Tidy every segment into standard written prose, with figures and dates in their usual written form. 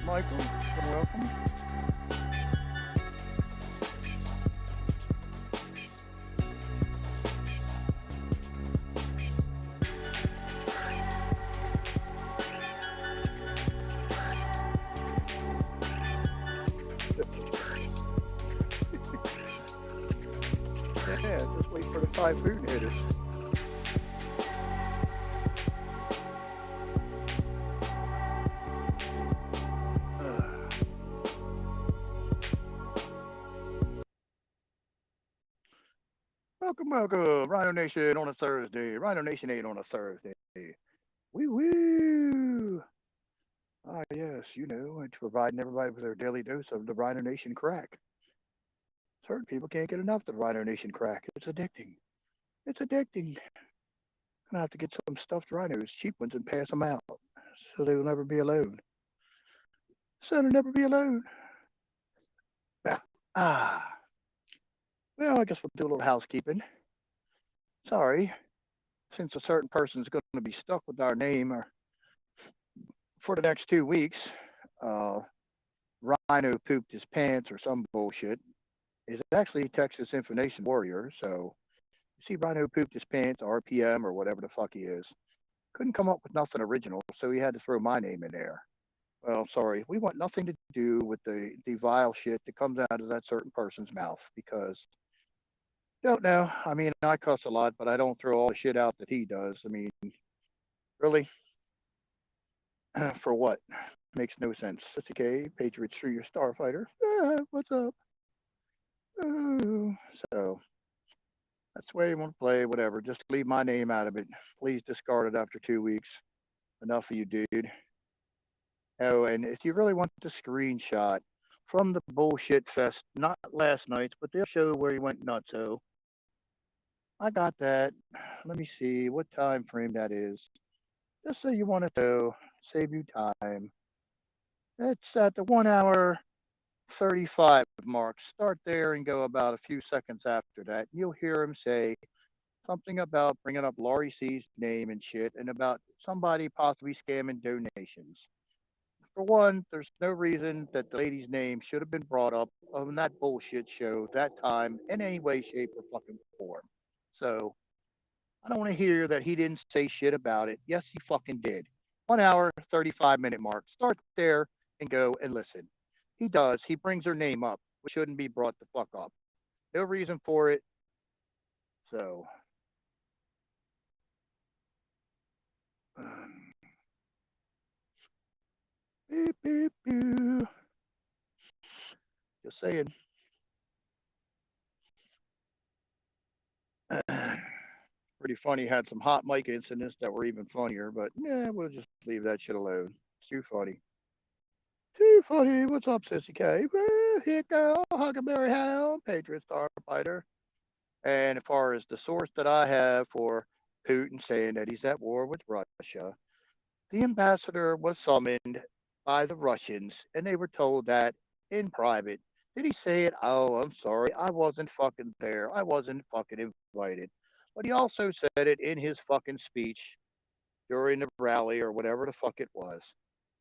Michael. Welcome. Yeah, just wait for the typhoon to hit us. Welcome. Rhino Nation on a Thursday. Rhino Nation 8 on a Thursday. Woo woo. Ah, yes, it's providing everybody with their daily dose of the Rhino Nation crack. Certain people can't get enough of the Rhino Nation crack. It's addicting. It's addicting. Gonna have to get some stuffed rhinos, cheap ones, and pass them out so they will never be alone. So they'll never be alone. Ah. Well, I guess we'll do a little housekeeping. Sorry, since a certain person's going to be stuck with our name for the next 2 weeks, uh, Rhino pooped his pants or some bullshit. Is actually Texas Information Warrior. So you see, Rhino pooped his pants, RPM or whatever the fuck he is. Couldn't come up with nothing original, so he had to throw my name in there. Well, sorry, we want nothing to do with the vile shit that comes out of that certain person's mouth because don't know. I mean, I cuss a lot, but I don't throw all the shit out that he does. I mean, really? For what? Makes no sense. It's okay. Patriots through your starfighter. What's up? Oh, so that's the way you want to play. Whatever. Just leave my name out of it. Please discard it after 2 weeks. Enough of you, dude. Oh, and if you really want the screenshot from the bullshit fest, not last night's, but the show where he went nuts. So I got that. Let me see what time frame that is. Just so you want to know, save you time. It's at the 1 hour 35 mark. Start there and go about a few seconds after that. You'll hear him say something about bringing up Laurie C's name and shit and about somebody possibly scamming donations. For one, there's no reason that the lady's name should have been brought up on that bullshit show that time in any way, shape, or fucking form. So I don't want to hear that he didn't say shit about it. Yes, he fucking did. 1 hour, 35-minute mark. Start there and go and listen. He does. He brings her name up, which shouldn't be brought the fuck up. No reason for it. So, beep, beep, beep. Just saying. Pretty funny. Had some hot mic incidents that were even funnier, but yeah, we'll just leave that shit alone. It's too funny. Too funny. What's up, Sissy K? Hit girl, Huckleberry Hound, Patriot Starfighter. And as far as the source that I have for Putin saying that he's at war with Russia, the ambassador was summoned by the Russians and they were told that in private. Did he say it? Oh, I'm sorry. I wasn't fucking there. I wasn't fucking invited. But he also said it in his fucking speech during the rally or whatever the fuck it was.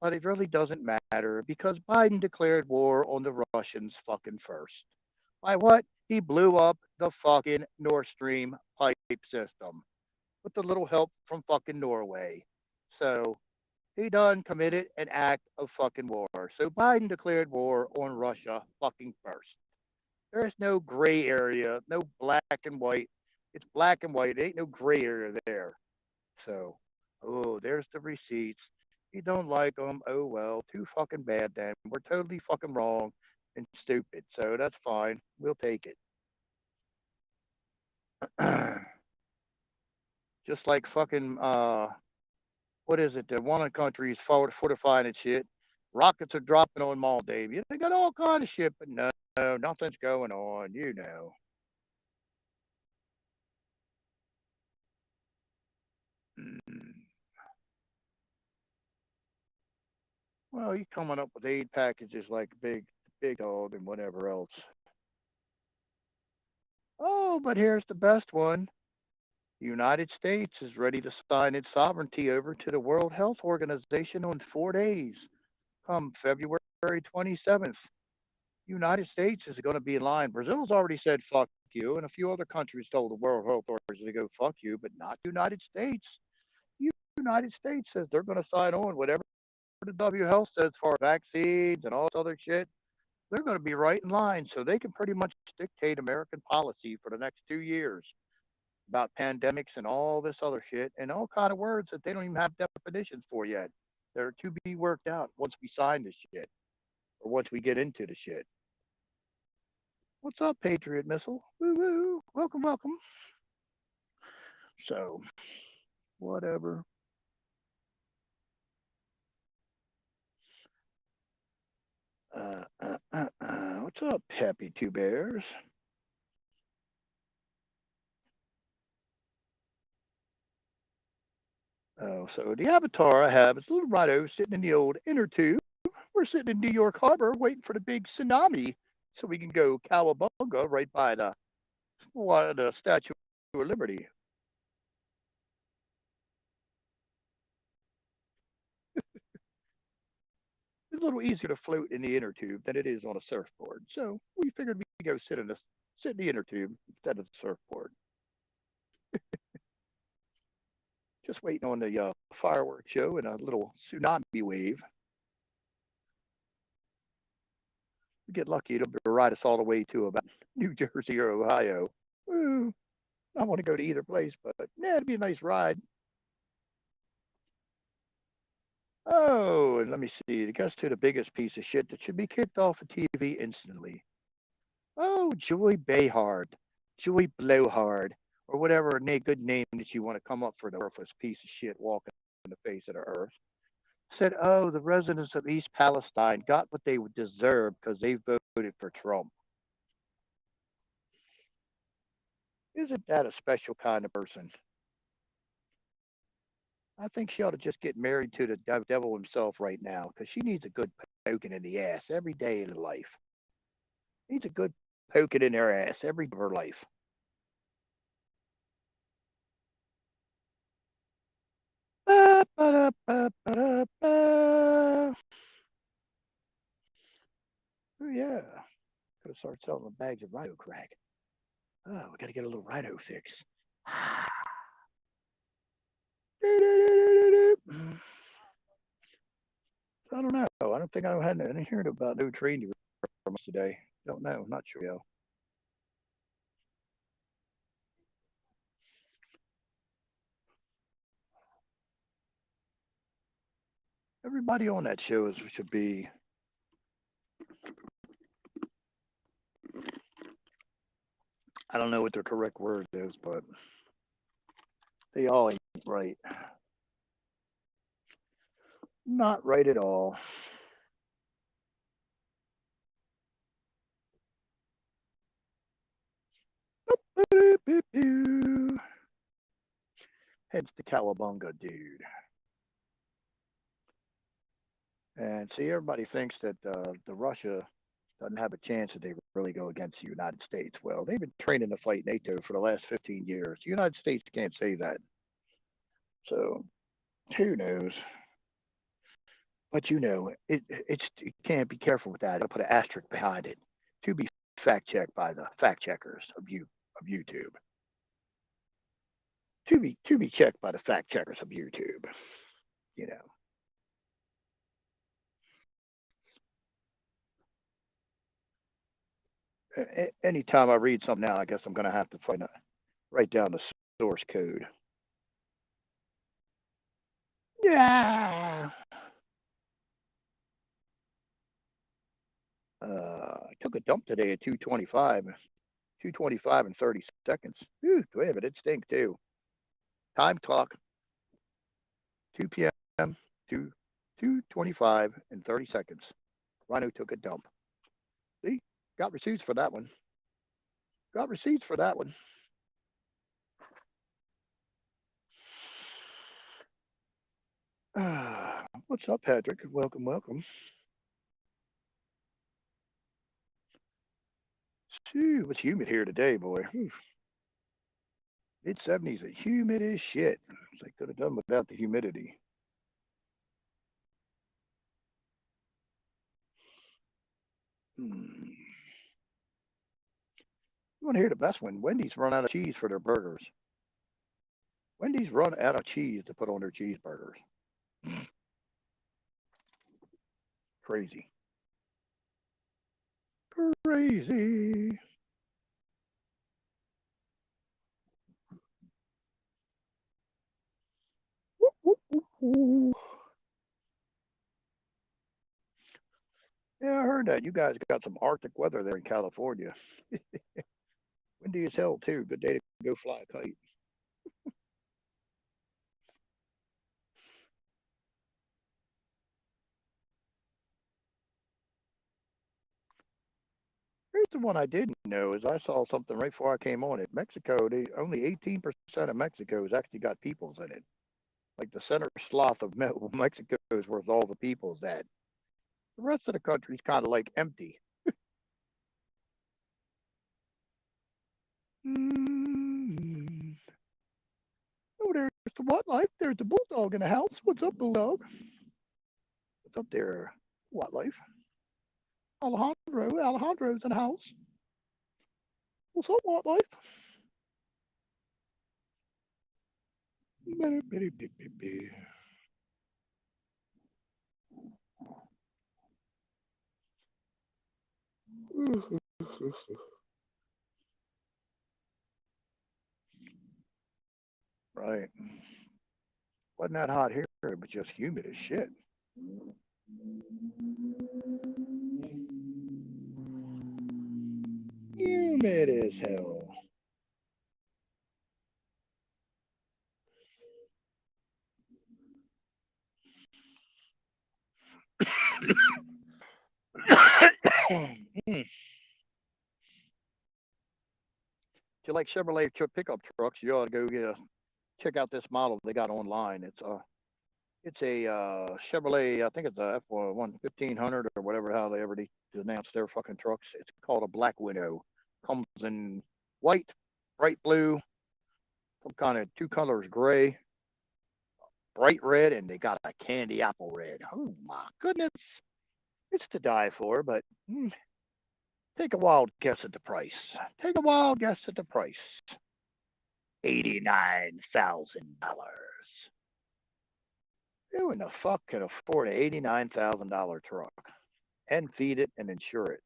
But it really doesn't matter because Biden declared war on the Russians fucking first. By what? He blew up the fucking Nord Stream pipe system with a little help from fucking Norway. So he done committed an act of fucking war. So Biden declared war on Russia fucking first. There is no gray area, no black and white. It's black and white. There ain't no gray area there. So, oh, there's the receipts. You don't like them. Oh, well, too fucking bad then. We're totally fucking wrong and stupid. So that's fine. We'll take it. Just like fucking, what is it? The one of the countries fortifying and shit. Rockets are dropping on Moldavia. They got all kind of shit, but no, nothing's going on. Mm. Well, you coming up with aid packages like big dog and whatever else. Oh, but here's the best one. The United States is ready to sign its sovereignty over to the World Health Organization on 4 days. come February 27th. United States is going to be in line. Brazil's already said fuck you, and a few other countries told the World Health Organization to go fuck you, but not the United States. The United States says they're going to sign on whatever the W Health says as far as vaccines and all this other shit. They're going to be right in line, so they can pretty much dictate American policy for the next 2 years about pandemics and all this other shit and all kind of words that they don't even have definitions for yet. They're to be worked out once we sign this shit or once we get into the shit. What's up, Patriot Missile? Woo woo. Welcome, welcome. So, whatever. What's up, Happy Two Bears? Oh, so the avatar I have is little Rhino sitting in the old inner tube. We're sitting in New York Harbor waiting for the big tsunami so we can go Cowabunga right by the Statue of Liberty. It's a little easier to float in the inner tube than it is on a surfboard. So we figured we'd go sit in the inner tube instead of the surfboard. Just waiting on the fireworks show and a little tsunami wave. We get lucky, it'll ride us all the way to about New Jersey or Ohio. Ooh, I want to go to either place, but yeah, it'd be a nice ride. Oh, and let me see. It gets to the biggest piece of shit that should be kicked off of TV instantly. Oh, Joy Behard, Joy Blowhard, or whatever good name that you want to come up for the worthless piece of shit walking in the face of the earth. Said, oh, the residents of East Palestine got what they would deserve because they voted for Trump. Isn't that a special kind of person? I think she ought to just get married to the devil himself right now because she needs a good poking in the ass every day of her life. Needs a good poking in her ass every day of her life. Ba, ba, ba, ba, ba. Oh, yeah. Gotta start selling the bags of rhino crack. Oh, we gotta get a little rhino fix. I don't know. I don't think I had any hearing about no training from us today. Don't know. Not sure. Yo. Everybody on that show should be. I don't know what the correct word is, but they all ain't right. Not right at all. Heads to Cowabunga, dude. And see, everybody thinks that the Russia doesn't have a chance that they really go against the United States. Well, they've been training to fight NATO for the last 15 years. The United States can't say that. So who knows? But you can't be careful with that. You put an asterisk behind it to be fact checked by the fact checkers of YouTube. To be checked by the fact checkers of YouTube. You know, anytime I read something now, I guess I'm going to have to write down the source code. Yeah. I took a dump today at 225 and 30 seconds. Ooh, boy, but it stink too. Time clock, 2 p.m. to 2:25 and 30 seconds. Rhino took a dump. See, got receipts for that one. Got receipts for that one. What's up, Patrick? Welcome, welcome. Phew, it's humid here today, boy. Mid 70s and humid as shit. They could have done without the humidity. You want to hear the best one? Wendy's run out of cheese for their burgers. Wendy's run out of cheese to put on their cheeseburgers. Crazy. Crazy. Yeah, I heard that. You guys got some Arctic weather there in California. Windy as hell, too. Good day to go fly a kite. Here's the one I didn't know is I saw something right before I came on it. Mexico, they only 18% of Mexico has actually got peoples in it. Like the center sloth of Mexico is where all the people's at. The rest of the country's kind of like empty. Mm. Oh, there's the what life? There's the bulldog in the house. What's up, bulldog? What's up there? What life? Alejandro's in the house. What's up, what life? Right. Wasn't that hot here, but just humid as shit. Humid as hell. If you like Chevrolet pickup trucks, you ought to go check out this model they got online. It's a Chevrolet. I think it's a F1 1500 or whatever. How they ever announced their fucking trucks. It's called a Black Widow. Comes in white, bright blue, some kind of two colors, gray, bright red, and they got a candy apple red. Oh my goodness, it's to die for. But take a wild guess at the price. Take a wild guess at the price. $89,000. Who in the fuck can afford an $89,000 truck and feed it and insure it?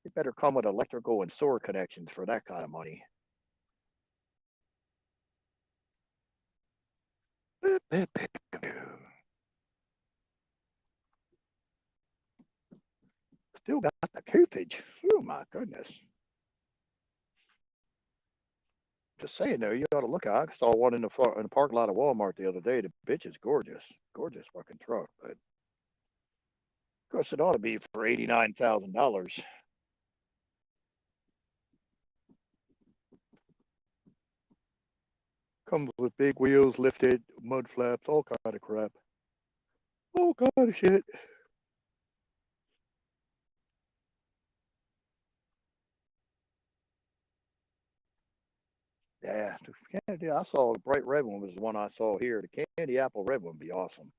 It better come with electrical and sewer connections for that kind of money. Still got the coopage. Oh my goodness. Just saying though, you ought to look at. I saw one in the parking lot of Walmart the other day. The bitch is gorgeous, gorgeous fucking truck. But of course, it ought to be for $89,000. Comes with big wheels, lifted, mud flaps, all kind of crap, all kind of shit. Yeah, candy. I saw the bright red one was the one I saw here. The candy apple red one would be awesome.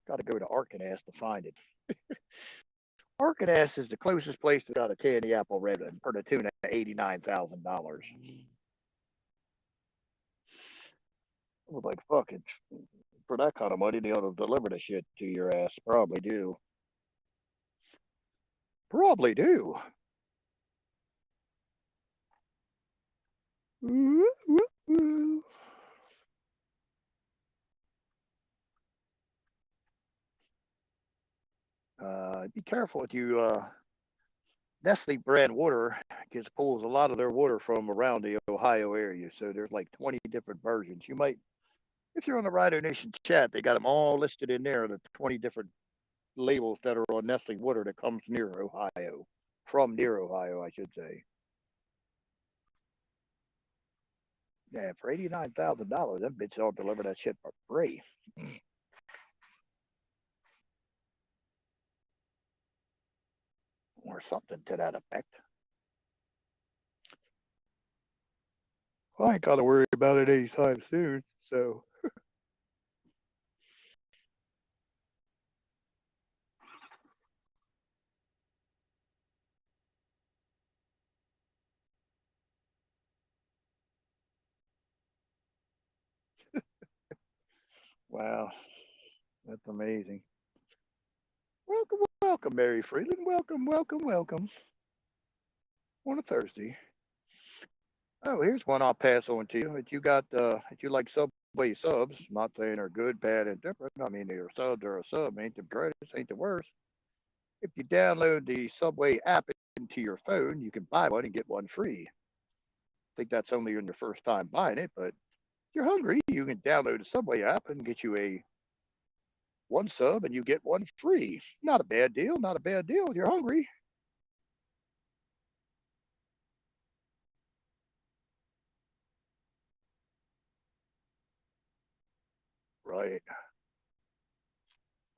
Got to go to Arkansas to find it. Arkansas is the closest place to got a candy apple red one for the tune of $89,000. I was like, fuck it. For that kind of money, they ought to deliver the shit to your ass. Probably do. Probably do. Be careful with you. Nestle brand water gets pulls a lot of their water from around the Ohio area. So there's like 20 different versions. You might, if you're on the Rider Nation chat, they got them all listed in there. The 20 different labels that are on Nestle water that comes near Ohio, from near Ohio, I should say. Yeah, for $89,000, them bitches all deliver that shit for free. Or something to that effect. Well, I ain't got to worry about it anytime soon. So Wow, that's amazing. Welcome, welcome, Mary Freeland. Welcome, welcome, welcome. On a Thursday. Oh, here's one I'll pass on to you. If you like Subway subs, I'm not saying they're good, bad, and different. I mean, they're subs or a sub. Ain't the greatest, ain't the worst. If you download the Subway app into your phone, you can buy one and get one free. I think that's only on your first time buying it, but if you're hungry, you can download the Subway app and get you a one sub and you get one free. Not a bad deal. Not a bad deal if you're hungry. Right.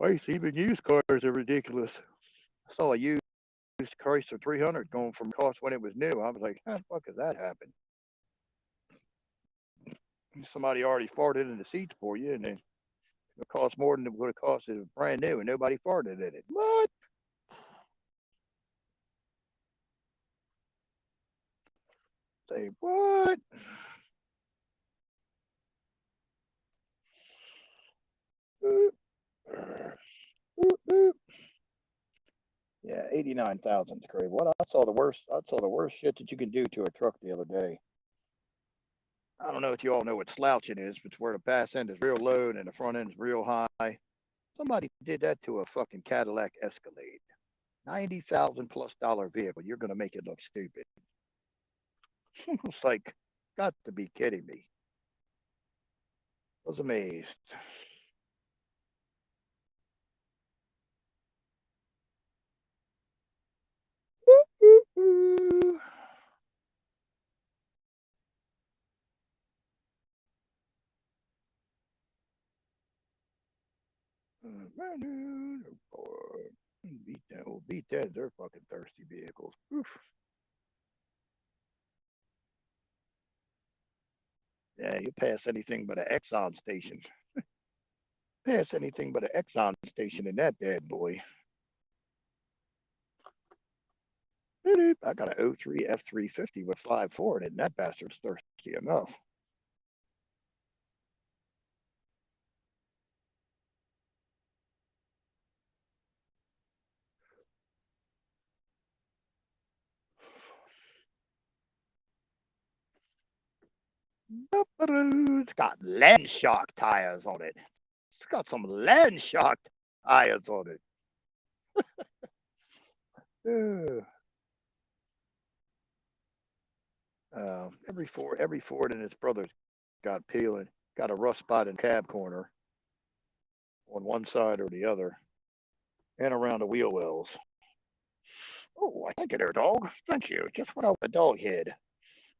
Price, even used cars are ridiculous. I saw a used Chrysler 300 going from cost when it was new. I was like, how the fuck does that happen? Somebody already farted in the seats for you, and it costs more than it would have cost if it was brand new, and nobody farted in it. What? Say what? Boop, boop, boop. Yeah, 89,000 is crazy. What I saw the worst. I saw the worst shit that you can do to a truck the other day. I don't know if you all know what slouching is, but it's where the back end is real low and the front end is real high. Somebody did that to a fucking Cadillac Escalade. 90,000 plus dollar vehicle. You're gonna make it look stupid. It's like, got to be kidding me. I was amazed. Beat that. They're fucking thirsty vehicles. Oof. Yeah, you pass anything but an Exxon station. Pass anything but an Exxon station in that bad boy. I got an '03 F350 with 5.4 in it, and that bastard's thirsty enough. It's got land shock tires on it. It's got some land shock tires on it. Every Ford and its brothers got peeling, got a rough spot in the cab corner on one side or the other, and around the wheel wells. Oh, thank you there, dog. Thank you. Just what I a dog head.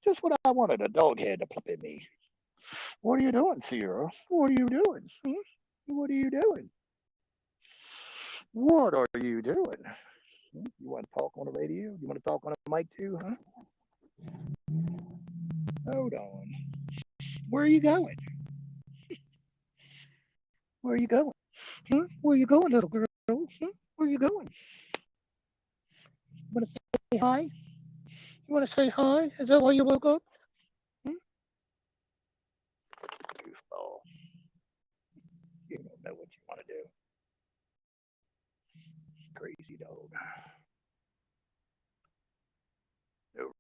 Just what I wanted a dog head to plop in me. What are you doing, Sierra? What are you doing? Hmm? What are you doing? What are you doing? Hmm? You want to talk on the radio? You want to talk on a mic too, huh? Hold on. Where are you going? Where are you going? Huh? Where are you going, little girl? Huh? Where are you going? You want to say hi? You want to say hi? Is that why you woke up? Hmm? Goofball. You don't know what you want to do. Crazy dog. No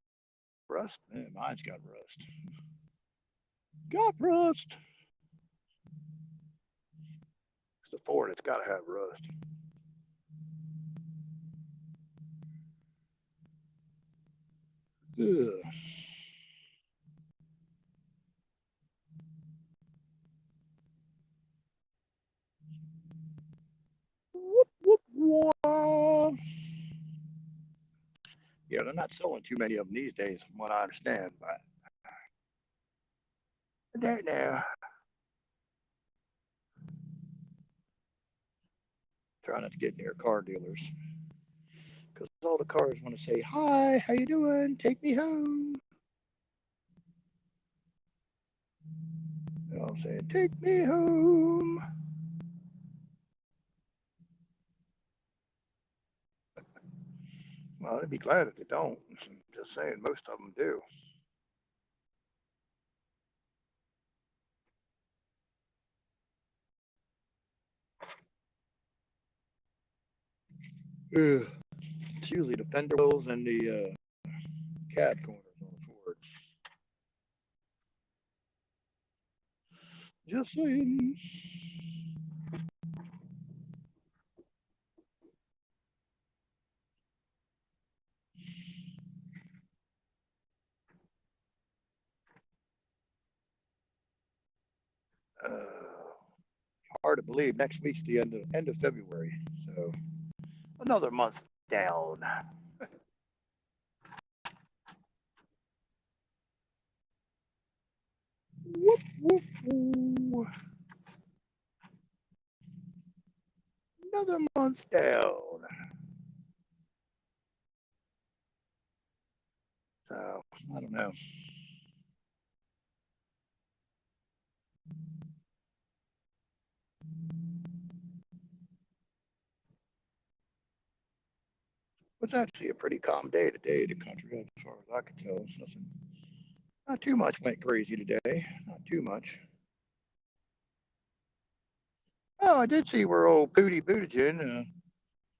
rust? Mine's got rust. Got rust. It's the Ford. It's got to have rust. Ugh. Whoop, whoop, whoop. Yeah, they're not selling too many of them these days, from what I understand. But I don't know. Try not to get near car dealers because all the cars want to say, "Hi, how you doing? Take me home." They're all saying, "Take me home." Well, I'd be glad if they don't. I'm just saying, most of them do. Ugh. It's usually the fender wells and the cab corners on the Fords. Just saying. Hard to believe. Next week's the end of February, so another month down. Whoop, whoop, whoop. Another month down. So I don't know. It's actually a pretty calm day today. The country, as far as I can tell, it's nothing. Not too much went crazy today. Not too much. Oh, I did see where old Pootie Buttigieg,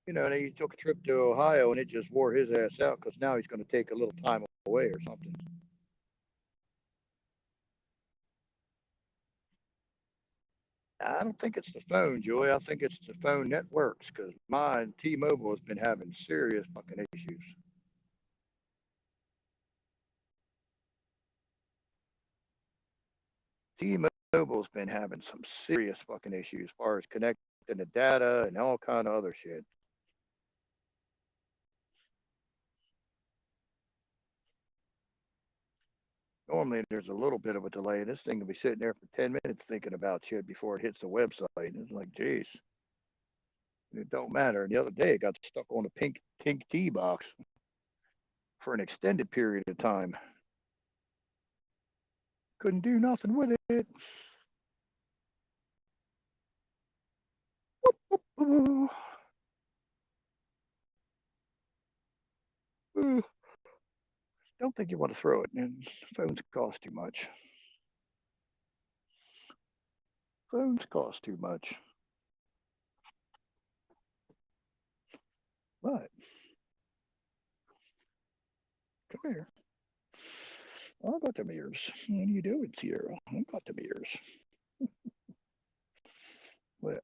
he took a trip to Ohio and it just wore his ass out because now he's going to take a little time away or something. I don't think it's the phone, Joey. I think it's the phone networks because mine, T-Mobile, has been having serious fucking issues. T-Mobile's been having some serious fucking issues as far as connecting the data and all kind of other shit. Normally there's a little bit of a delay. This thing can be sitting there for 10 minutes thinking about shit before it hits the website. And it's like, geez, it don't matter. And the other day it got stuck on a pink T box for an extended period of time. Couldn't do nothing with it. Ooh, ooh. Don't think you want to throw it. And phones cost too much. Phones cost too much. But come here. I got the mirrors. What are you doing, Sierra? I got the mirrors. What?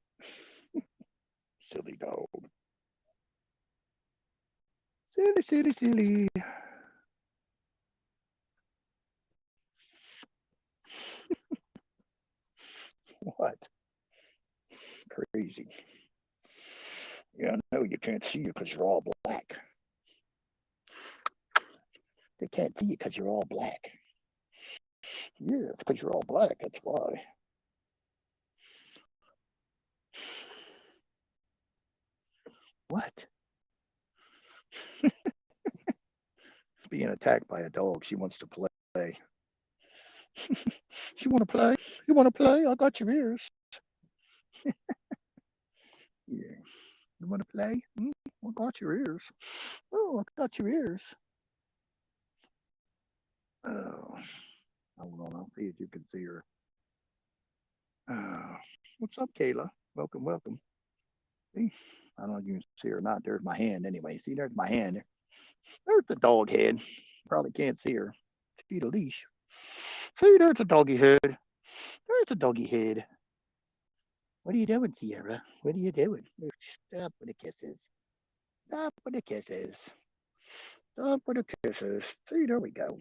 Silly dog. Silly, silly, silly. What? Crazy. Yeah, I know you can't see you because you're all black. They can't see you because you're all black. Yeah, it's because you're all black. That's why. What? Being attacked by a dog. She wants to play. You want to play? You want to play? I got your ears. Yeah. You want to play? I got your ears. Oh, I got your ears. Oh, hold on. I'll see if you can see her. Uh, what's up, Kayla? Welcome, welcome. See? I don't know if you can see her or not. There's my hand anyway. See, there's my hand. There's the dog head. Probably can't see her. She's a leash. See, there's a doggy head. There's a doggy head. What are you doing, Sierra? What are you doing? Stop with the kisses. Stop with the kisses. Stop with the kisses. See, there we go.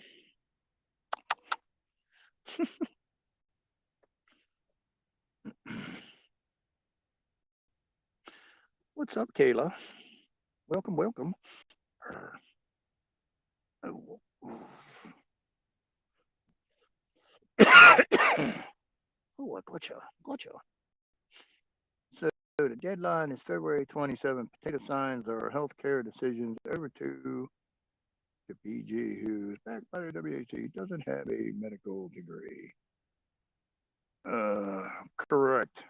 What's up, Kayla? Welcome, welcome. Oh. Oh, I gotcha. Gotcha. So the deadline is February 27th. Potato signs are healthcare decisions over to PG, who's backed by the WHC, doesn't have a medical degree. Uh, correct.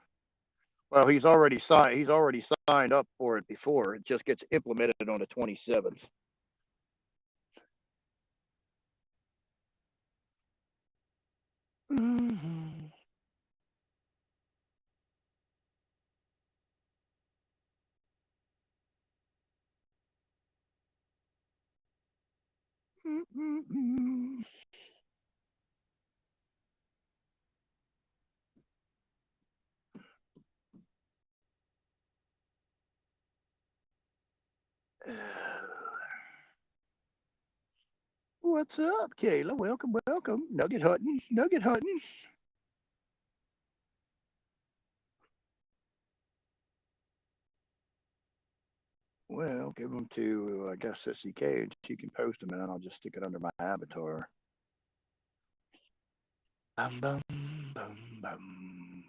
Well, he's already signed. He's already signed up for it before. It just gets implemented on the 27th. Mm-hmm. What's up, Kayla? Welcome, welcome. Nugget hunting, nugget hunting. Well, give them to, I guess, Sissy K, and she can post them, and then I'll just stick it under my avatar. Bum, bum, bum, bum.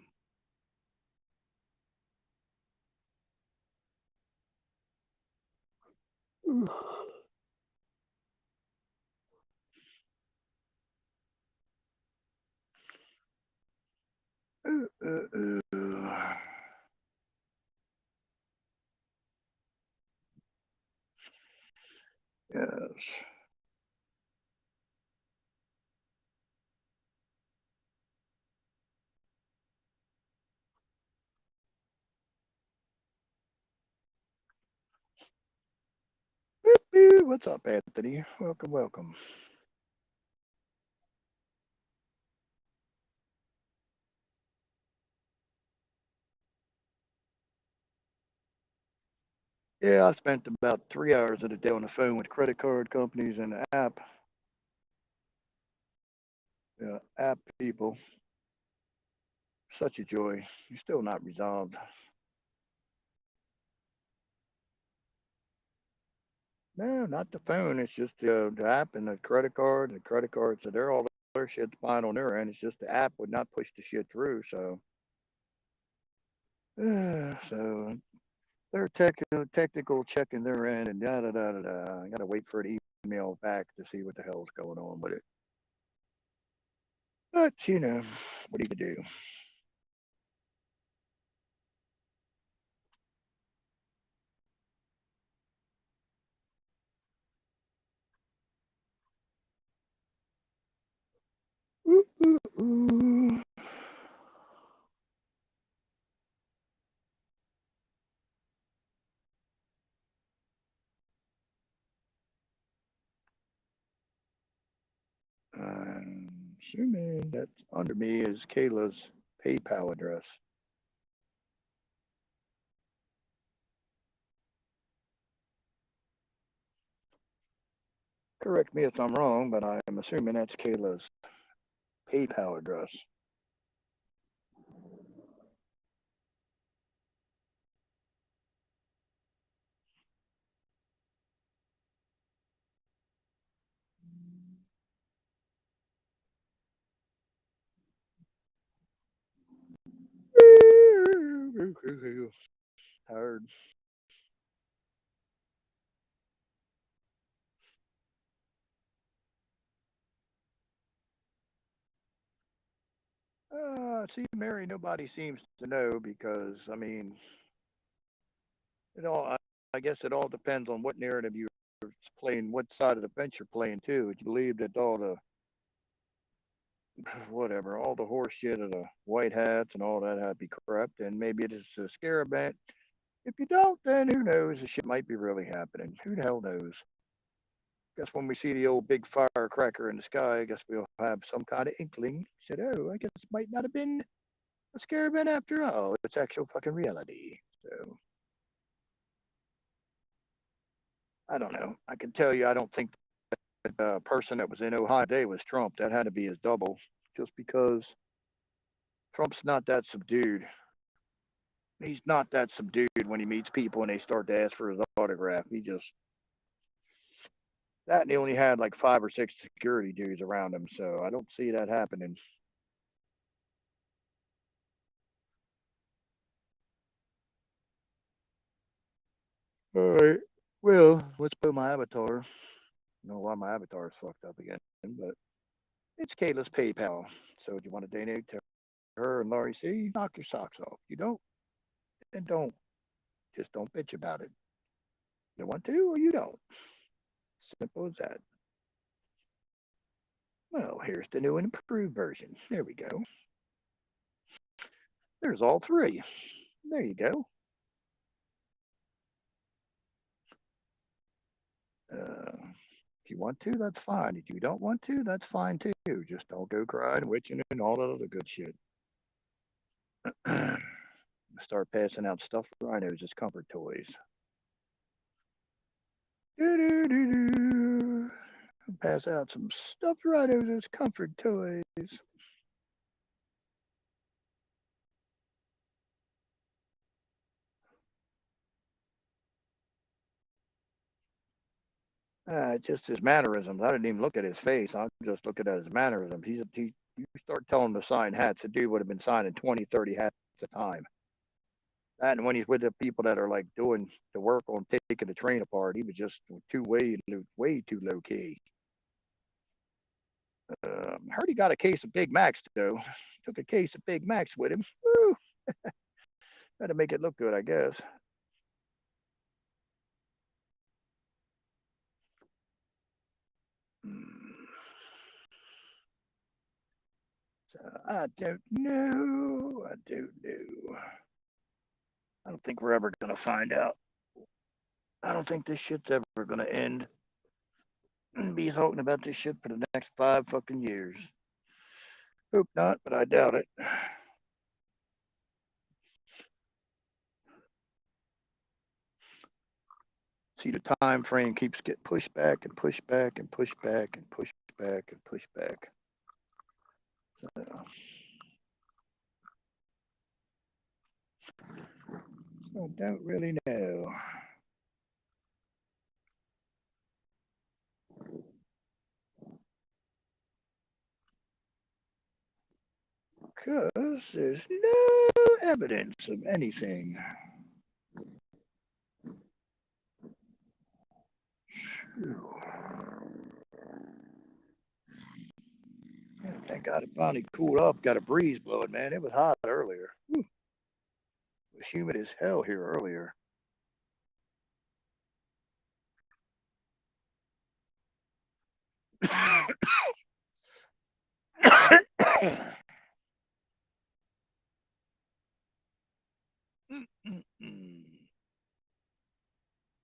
Yes. What's up, Anthony? Welcome, welcome. Yeah, I spent about 3 hours of the day on the phone with credit card companies and app people. Such a joy. You're still not resolved. No, not the phone. It's just the app and the credit card. The credit card, so they're all their shit's fine on their end. It's just the app would not push the shit through. So they're technical checking their end and da da da da da. I gotta wait for an email back to see what the hell's going on with it. But what do you do? Ooh, ooh, ooh. I'm assuming that under me is Kayla's PayPal address. Correct me if I'm wrong, but I am assuming that's Kayla's PayPal address. Tired. See, Mary, nobody seems to know because, I mean, it all, I guess it all depends on what narrative you're playing, what side of the fence you're playing too. If you believe that all the, whatever, all the horse shit of the white hats and all that had to be corrupt, and maybe it is a scare event. If you don't, then who knows? The shit might be really happening. Who the hell knows? Guess when we see the old big firecracker in the sky, I guess we'll have some kind of inkling. Said, oh, I guess it might not have been a scare event after all. It's actual fucking reality. So I don't know. I can tell you, I don't think the person that was in Ohio today was Trump. That had to be his double, just because Trump's not that subdued. He's not that subdued when he meets people and they start to ask for his autograph. He just that and he only had like 5 or 6 security dudes around him, so I don't see that happening. All right. Well, let's put my avatar. I don't know why my avatar is fucked up again, but it's Kayla's PayPal. So do you want to donate to her and Laurie C? Knock your socks off. You don't, then don't. Just don't bitch about it. You want to or you don't. Simple as that. Well, here's the new and improved version. There we go. There's all three. There you go. If you you want to, that's fine. If you don't want to, that's fine too. Just don't go crying, witching, and all that other good shit. Start passing out stuffed rhinos as comfort toys. Do-do-do-do. Pass out some stuffed rhinos as comfort toys. Just his mannerisms. I didn't even look at his face. I'm just looking at his mannerisms. You start telling him to sign hats, the dude would have been signing 20, 30 hats at a time. And when he's with the people that are like doing the work on taking the train apart, he was just way too low key. Heard he got a case of Big Macs though. Took a case of Big Macs with him. Woo! Had to make it look good, I guess. So I don't know. I don't know. I don't think we're ever gonna find out. I don't think this shit's ever gonna end. Be talking about this shit for the next 5 fucking years. Hope not, but I doubt it. See, the time frame keeps getting pushed back and pushed back and pushed back and pushed back and pushed back. So I don't really know. Because there's no evidence of anything. Yeah, thank God it finally cooled off. Got a breeze blowing, man. It was hot earlier. Whew. It was humid as hell here earlier.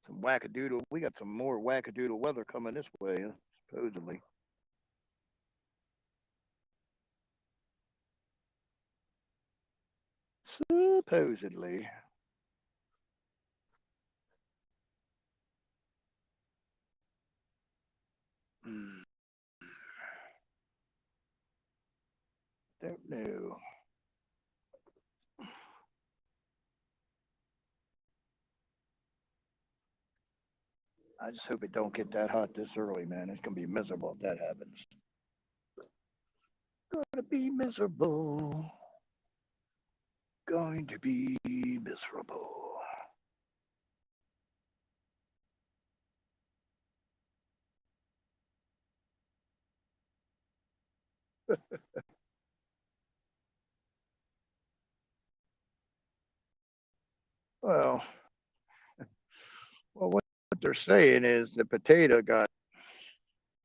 Some wackadoodle. We got some more wackadoodle weather coming this way, supposedly. Supposedly. Don't know. I just hope it don't get that hot this early, man. It's gonna be miserable if that happens. Gonna be miserable. Going to be miserable. Well, what they're saying is the potato got.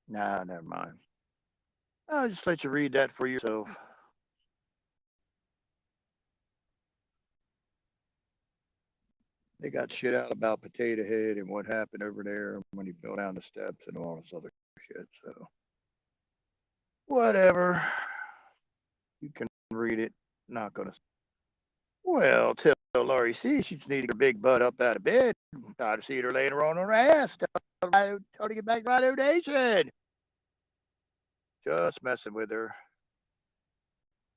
Nah, never mind. I'll just let you read that for yourself. They got shit out about Potato Head and what happened over there when he fell down the steps and all this other shit. So, whatever. You can read it. Not gonna. Well, tell Laurie C she just needed her big butt up out of bed. Tired of seeing her laying around on her ass. Tell her to get back to Rhino Nation. Just messing with her.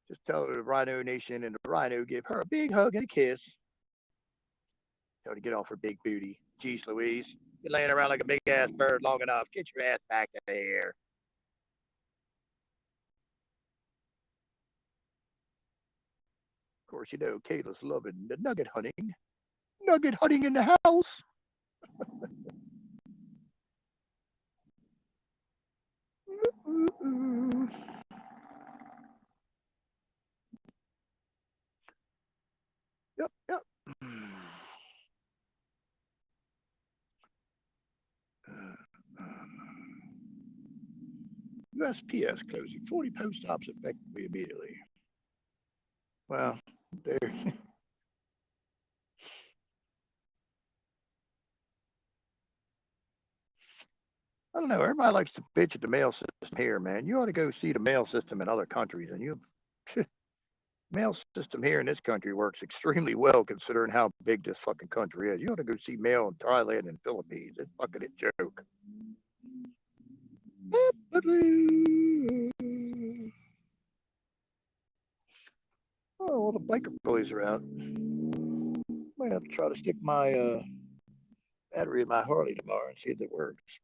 Just tell her the Rhino Nation and the Rhino give her a big hug and a kiss. Tell her to get off her big booty. Jeez Louise. You're laying around like a big ass bird long enough. Get your ass back to here. Of course, you know Kayla's loving the nugget hunting. Nugget hunting in the house. Yep, yep. USPS closing 40 post stops effectively immediately. Well, there. I don't know. Everybody likes to bitch at the mail system here, man. You ought to go see the mail system in other countries, and you mail system here in this country works extremely well considering how big this fucking country is. You ought to go see mail in Thailand and Philippines. It's fucking a joke. Oh, all the biker boys are out. Might have to try to stick my battery in my Harley tomorrow and see if it works.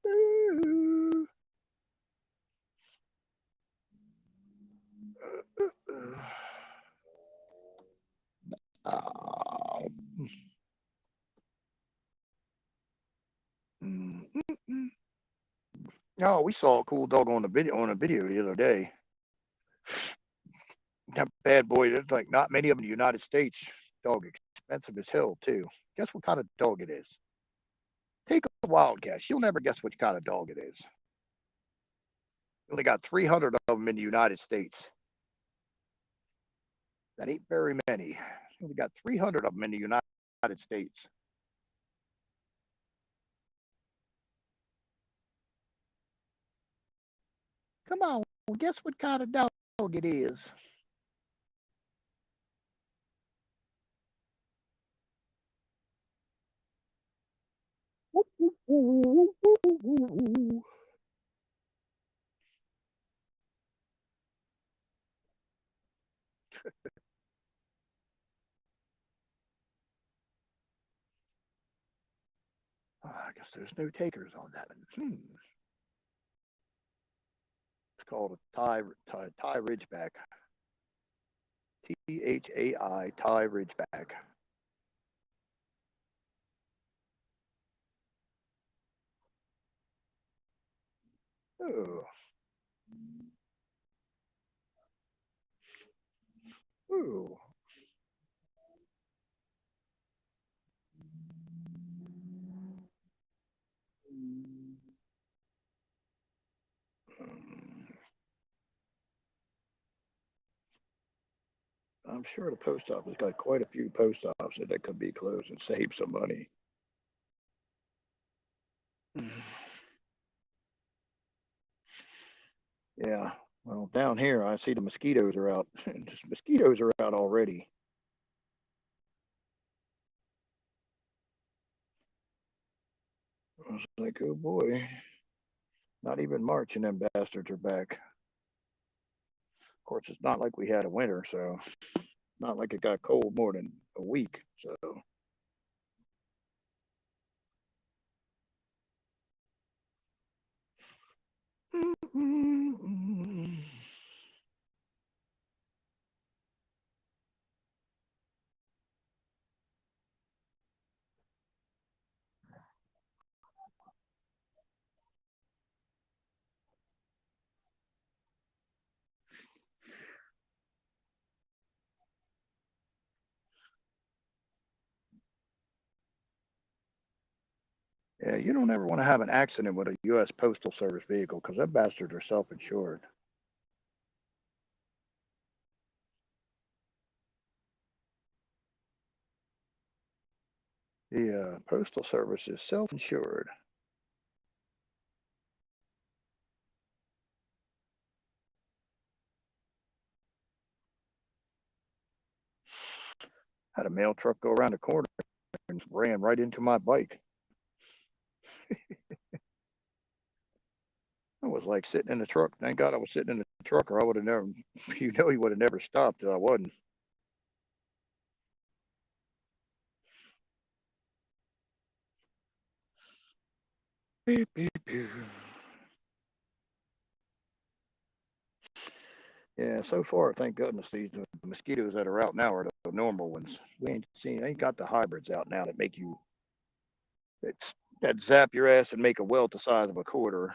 Oh, we saw a cool dog on a video the other day. That bad boy. There's like not many of them in the United States. Dog expensive as hell too. Guess what kind of dog it is? Take a wild guess. You'll never guess which kind of dog it is. We only got 300 of them in the United States. That ain't very many. We got 300 of them in the United States. Come on, guess what kind of dog it is? I guess there's no takers on that one. It's called a Thai Ridgeback. THAI, Thai Ridgeback. Oh. Ooh. I'm sure the post office got quite a few post offices that could be closed and save some money. Yeah. Well, down here, I see the mosquitoes are out. Just mosquitoes are out already. I was like, oh boy. Not even March and them bastards are back. Of course, it's not like we had a winter, so not like it got cold more than a week. So yeah, you don't ever want to have an accident with a U.S. Postal Service vehicle because them bastards are self-insured. The Postal Service is self-insured. Had a mail truck go around the corner and ran right into my bike. I was like sitting in the truck. Thank God I was sitting in the truck, or I would have never, he would have never stopped if I wasn't. Beep, beep, beep. Yeah, so far, thank goodness, these the mosquitoes that are out now are the normal ones. We ain't got the hybrids out now that make you that that zap your ass and make a welt the size of a quarter.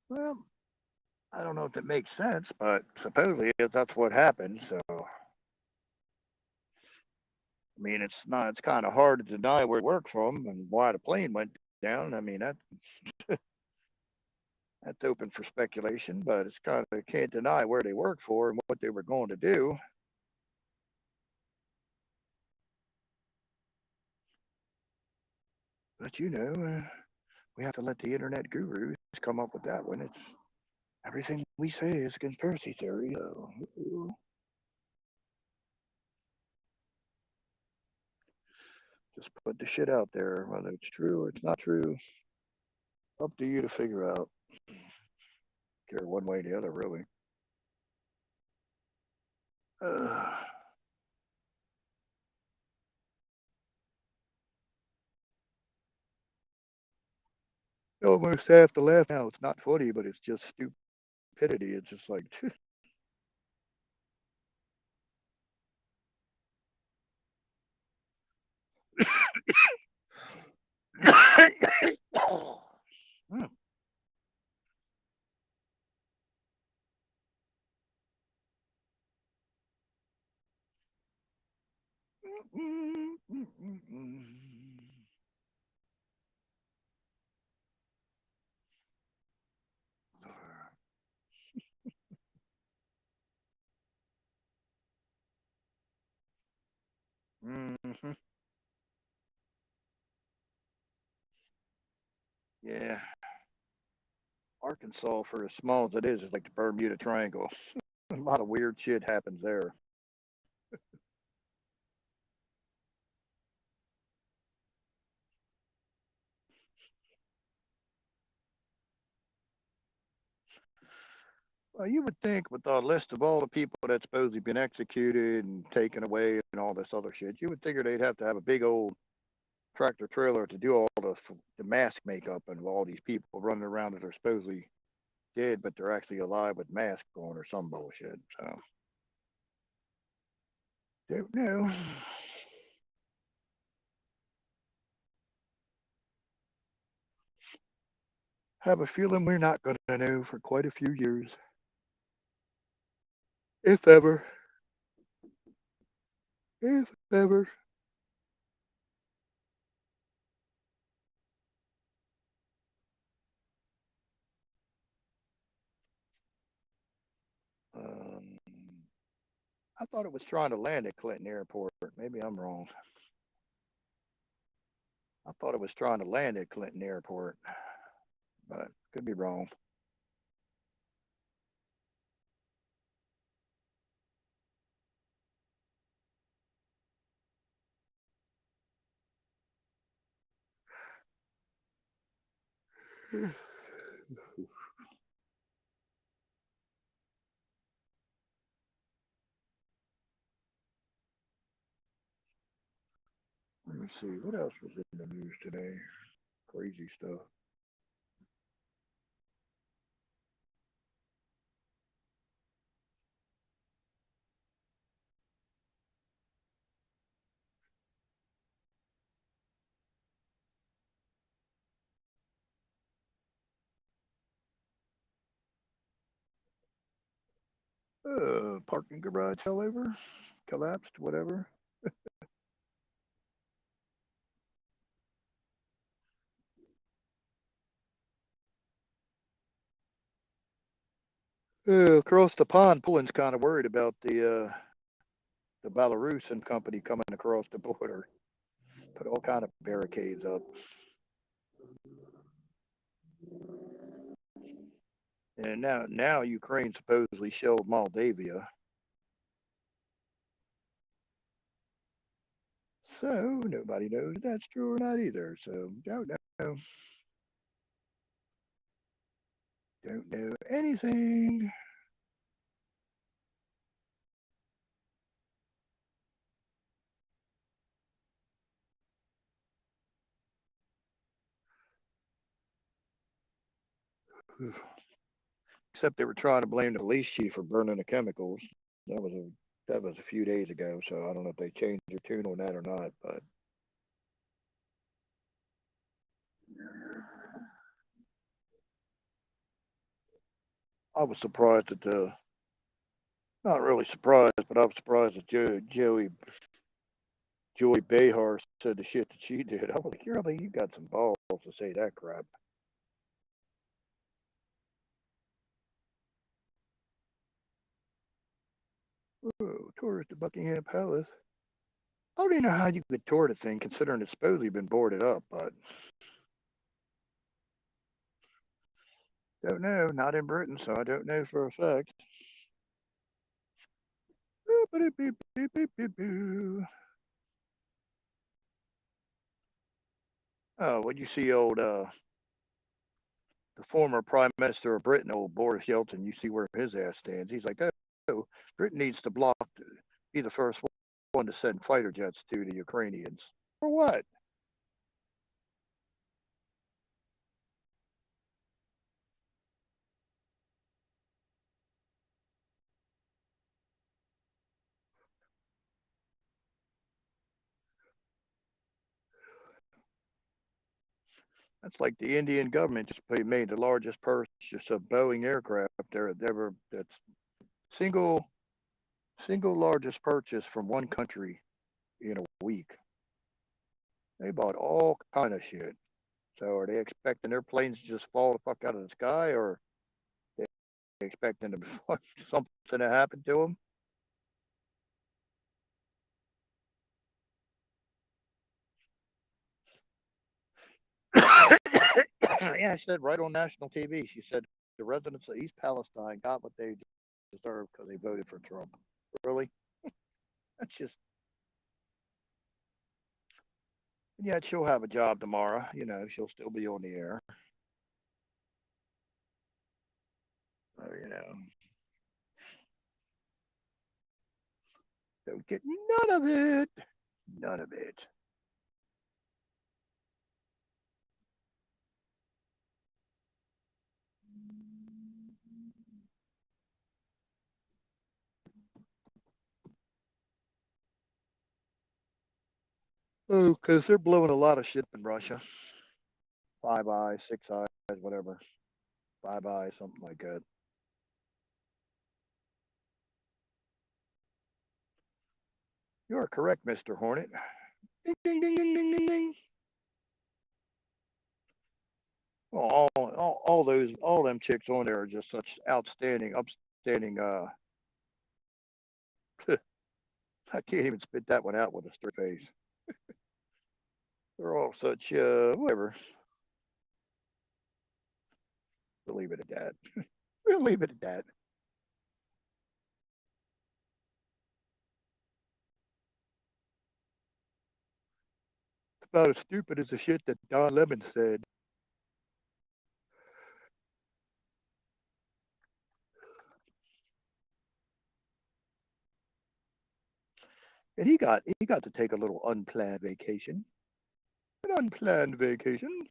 Well, I don't know if that makes sense, but supposedly that's what happened. So I mean, it's not. It's kind of hard to deny where it worked from and why the plane went down. I mean, that That's open for speculation, but it's kind of can't deny where they worked for and what they were going to do. But we have to let the internet gurus come up with that one. It's everything we say is conspiracy theory. So, just put the shit out there, whether it's true or it's not true. Up to you to figure out. Care one way or the other, really. Uh, you almost have to laugh now. It's not funny, but it's just stupidity. It's just like, mm-hmm. Yeah. Arkansas, for as small as it is like the Bermuda Triangle. A lot of weird shit happens there. Well, you would think with the list of all the people that's supposedly been executed and taken away and all this other shit, you would figure they'd have to have a big old tractor trailer to do all the mask makeup and all these people running around that are supposedly dead, but they're actually alive with masks on or some bullshit. So, don't know. Have a feeling we're not going to know for quite a few years, if ever. If ever. Um, I thought it was trying to land at Clinton Airport. Maybe I'm wrong. I thought it was trying to land at Clinton Airport, but could be wrong. Let me see. What else was in the news today? Crazy stuff. Parking garage fell over, collapsed, whatever. Across the pond, Poland's kind of worried about the Belarusian company coming across the border. Put all kind of barricades up. And now Ukraine supposedly shelled Moldavia. So nobody knows if that's true or not either. So don't know. Don't know anything. Except they were trying to blame the police chief for burning the chemicals. That was a few days ago. So I don't know if they changed their tune on that or not. But I was surprised at the not really surprised, but I was surprised that Joey Behar said the shit that she did. I was like, you got some balls to say that crap. Oh, tours to Buckingham Palace. I don't even know how you could tour the thing, considering it's supposedly been boarded up, but don't know. Not in Britain, so I don't know for a fact. Oh, when you see old the former Prime Minister of Britain, old Boris Yeltsin, you see where his ass stands. He's like, oh, Britain needs to be the first one to send fighter jets to the Ukrainians. For what? That's like the Indian government just made the largest purchase of Boeing aircraft there ever. That's single single largest purchase from one country in a week. They bought all kind of shit. So are they expecting their planes to just fall the fuck out of the sky, or they expecting something to happen to them? Yeah, she said right on national TV. She said the residents of East Palestine got what they deserved because they voted for Trump. Really? That's just. Yeah, she'll have a job tomorrow. You know, she'll still be on the air. You know, don't get none of it. None of it. Oh, because they're blowing a lot of shit in Russia. Five eyes, six eyes, whatever. Five eyes, something like that. You are correct, Mr. Hornet. Ding, ding, ding, ding, ding, ding, ding. Well, all those, all them chicks on there are just such outstanding, upstanding. I can't even spit that one out with a straight face. They're all such, whatever. We'll leave it at that. We'll leave it at that. It's about as stupid as the shit that Don Lemon said. And he got to take a little unplanned vacation. An unplanned vacation.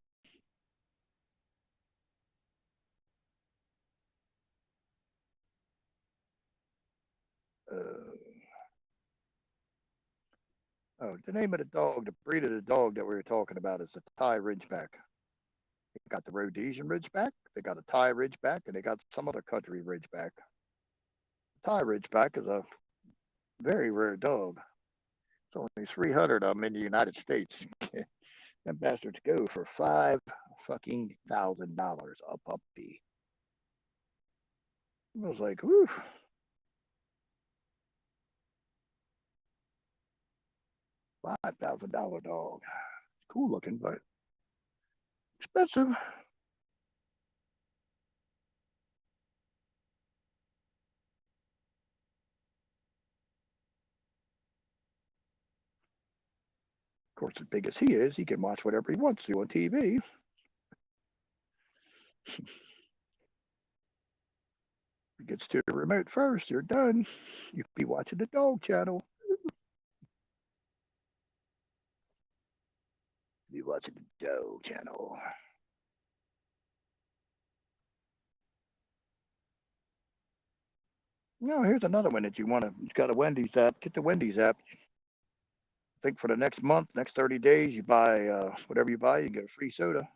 Uh, oh, the name of the dog, the breed of the dog that we were talking about is the Thai Ridgeback. They got the Rhodesian Ridgeback, they got a Thai Ridgeback, and they got some other country Ridgeback. Thai Ridgeback is a very rare dog. It's only 300 of them in the United States. Them bastards go for $5,000 a puppy. I was like, whew, $5,000 dog. Cool looking, but expensive. Of course, as big as he is, he can watch whatever he wants to on TV. If he gets to the remote first, you're done. You could be watching the dog channel. Be watching the dog channel. No, here's another one that you want to. It's got a Wendy's app. Get the Wendy's app. I think for the next month, next 30 days, you buy whatever you buy, you get a free soda.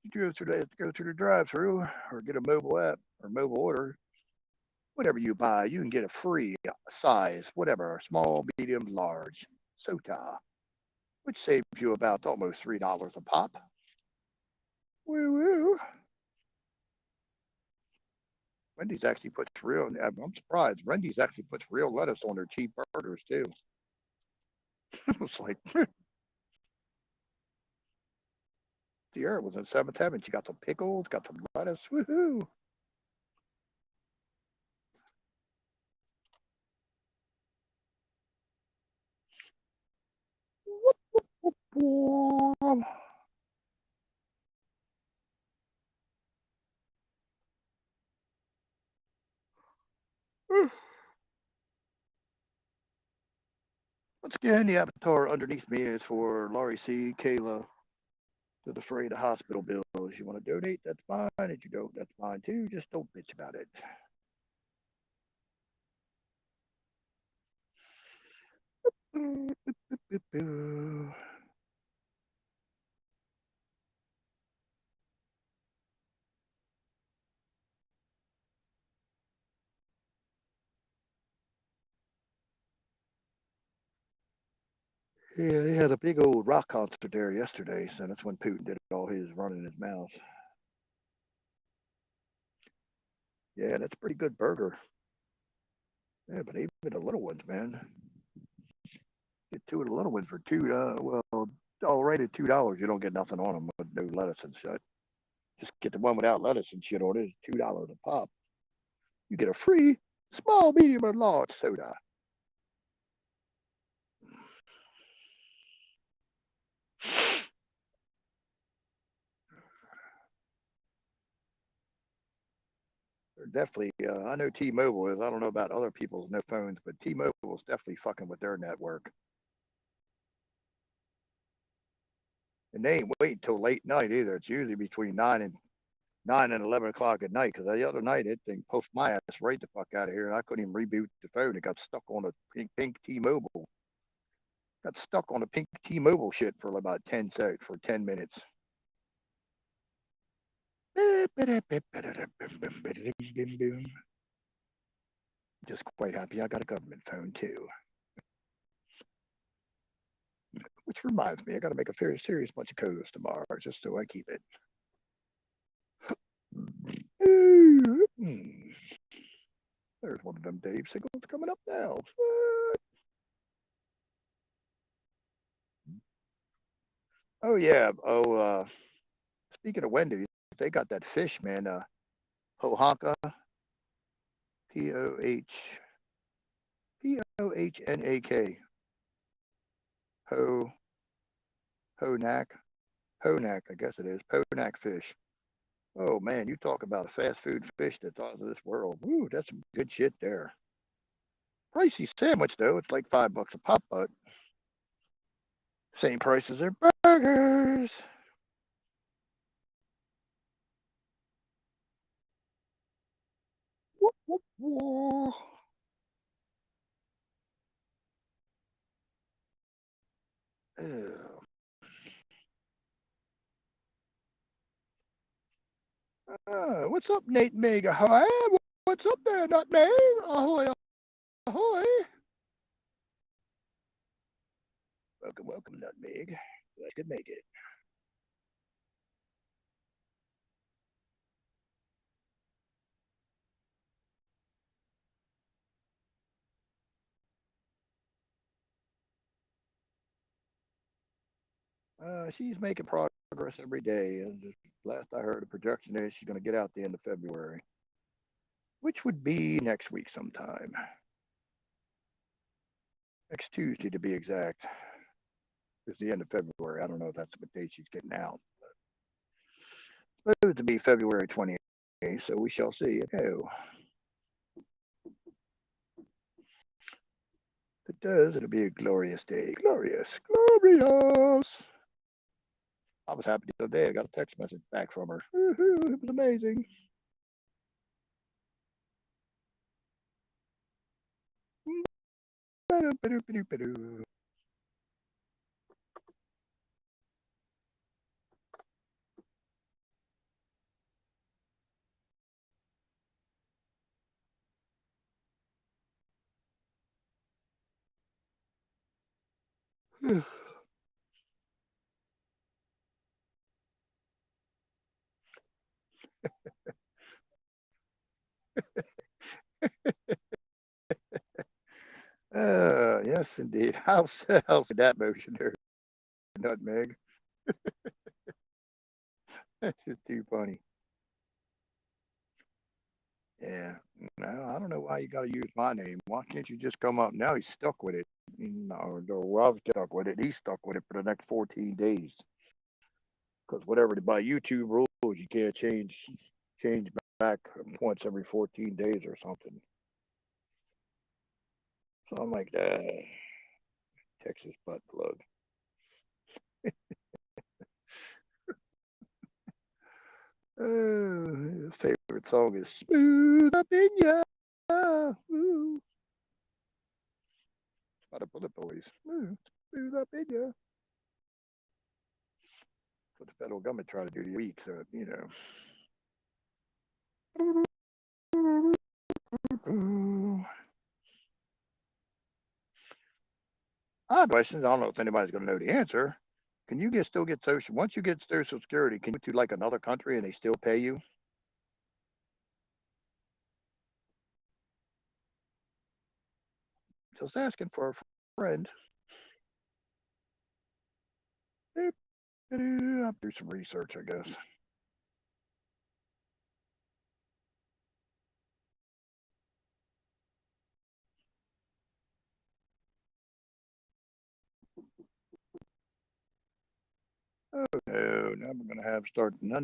You go through the drive-through or get a mobile app or mobile order. Whatever you buy, you can get a free size, whatever, small, medium, large soda, which saves you about almost $3 a pop. Woo woo. Wendy's actually puts real. I'm surprised. Wendy's actually puts real lettuce on their cheap burgers too. It was like Sierra was in seventh heaven. She got some pickles, got some lettuce. Woohoo! Once again, the avatar underneath me is for Laurie C. Kayla to defray the hospital bills. You want to donate? That's fine. If you don't, that's fine too. Just don't bitch about it. Yeah, they had a big old rock concert there yesterday, so that's when Putin did all his running his mouth. Yeah, that's a pretty good burger. Yeah, but even the little ones, man. Get two of the little ones for two. Well, all right at $2. You don't get nothing on them with no lettuce and shit. Just get the one without lettuce and shit on it. It's $2 a pop. You get a free small, medium, or large soda. They're definitely. I know T-Mobile is. I don't know about other people's no phones, but T-Mobile is definitely fucking with their network. And they ain't waiting till late night either. It's usually between 9 and 11 o'clock at night. Because the other night it thing puffed my ass right the fuck out of here, and I couldn't even reboot the phone. It got stuck on a pink T-Mobile. Got stuck on a pink T-Mobile shit for about 10 minutes. Just quite happy I got a government phone too. Which reminds me, I got to make a very serious bunch of codes tomorrow just so I keep it. There's one of them Dave signals coming up now. Oh yeah. Speaking of Wendy's, they got that fish, man. Hohanka, Pohnak, Ho Honak, Honak, I guess it is Ponak fish. Oh man, you talk about a fast food fish that's out of this world. Ooh, that's some good shit there. Pricey sandwich though. It's like $5 a pop, but same price as their burgers. Whoop, whoop, whoop. What's up, Nate Meg? Ahoy! What's up there, Nutmeg? Ahoy! Ahoy! Welcome, welcome, Nutmeg. Glad I could make it. She's making progress every day, and just last I heard, the projection is she's going to get out the end of February, which would be next week sometime. Next Tuesday to be exact. It's the end of February. I don't know if that's what date she's getting out. But supposed to be February 28th, so we shall see. Oh, if it does, it'll be a glorious day. Glorious, glorious. I was happy the other day. I got a text message back from her. Woo-hoo, it was amazing. Yes, indeed. I'll say that motion there, nutmeg. That's just too funny. Yeah. No, I don't know why you got to use my name. Why can't you just come up? Now he's stuck with it. No, well, I was stuck with it. He's stuck with it for the next 14 days. Because whatever by YouTube rules, you can't change back once every 14 days or something. So I'm like, Texas butt plug. His favorite song is Smooth Up in Ya. Ooh. By the Bullet Boys. Smooth up in ya. That's what the federal government tried to do the week, so, you know. Odd questions. I don't know if anybody's going to know the answer. Can you still get social? Once you get Social Security, can you go to like another country and they still pay you? Just asking for a friend. I'll do some research, I guess. Oh no, now we're gonna have start. No,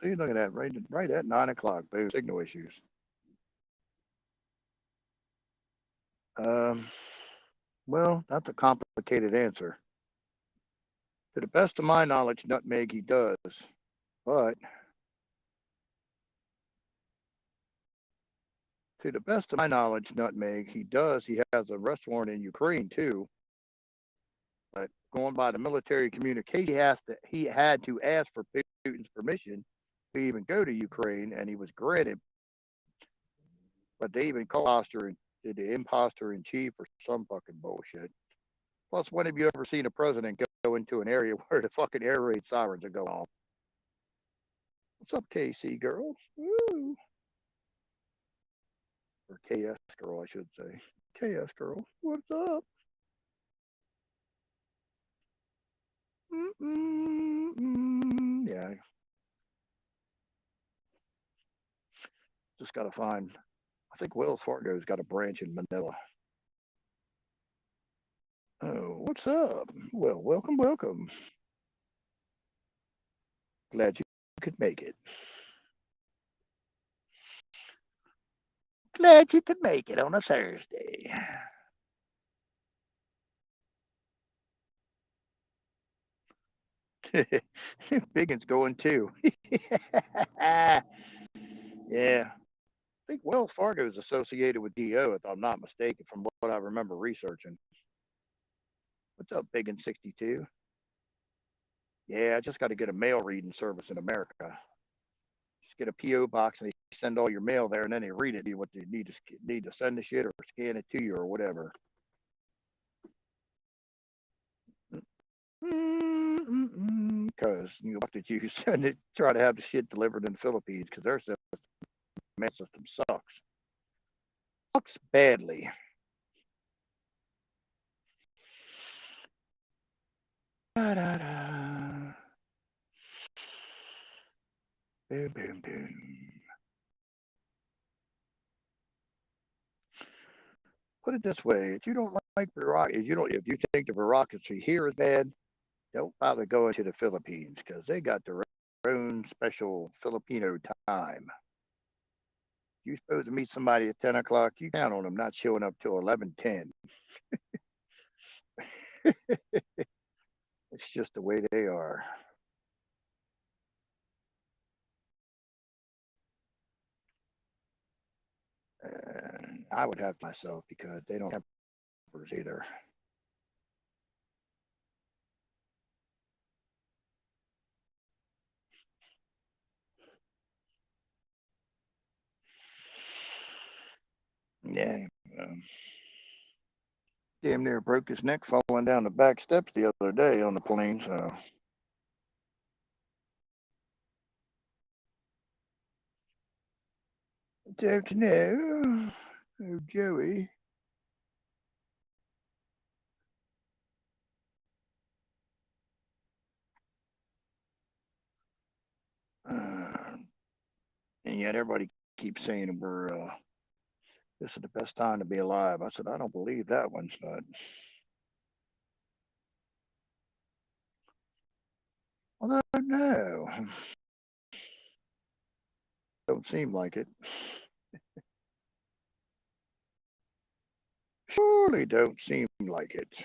see, look at that, right at 9 o'clock. Boom, signal issues. Um, well, that's a complicated answer. To the best of my knowledge, nutmeg he does, but to the best of my knowledge, nutmeg he does. He has a arrest warrant in Ukraine too. But going by the military communication, he had to ask for Putin's permission to even go to Ukraine, and he was granted. But they even called the imposter in chief or some fucking bullshit. Plus, when have you ever seen a president go into an area where the fucking air raid sirens are going off? What's up, KC girl? Woo. Or KS girl, I should say. KS girl, what's up? Yeah, just got to find. I think Wells Fargo's got a branch in Manila. Oh, what's up? Well, welcome. Glad you could make it. Glad you could make it on a Thursday. Biggin's going too. Yeah. I think Wells Fargo is associated with DO, if I'm not mistaken, from what I remember researching. What's up, Biggin 62? Yeah, I just got to get a mail reading service in America. Just get a PO box and they send all your mail there, and then they read it. What they need to send the shit or scan it to you or whatever. Because you know that you send it, try to have the shit delivered in the Philippines because their mail system sucks badly. Da, da, da. Boom, boom, boom. Put it this way: if you don't like bureaucracy, if you think the bureaucracy here is bad, don't bother going to the Philippines because they got their own special Filipino time. You're supposed to meet somebody at 10 o'clock. You count on them not showing up till 11:10. It's just the way they are. I would have myself because they don't have tempers either. Yeah. Um, Damn near broke his neck falling down the back steps the other day on the plane. So don't know. Oh, Joey. yet. Everybody keeps saying this is the best time to be alive. I said, I don't believe that one, but well, no, don't seem like it. Surely don't seem like it.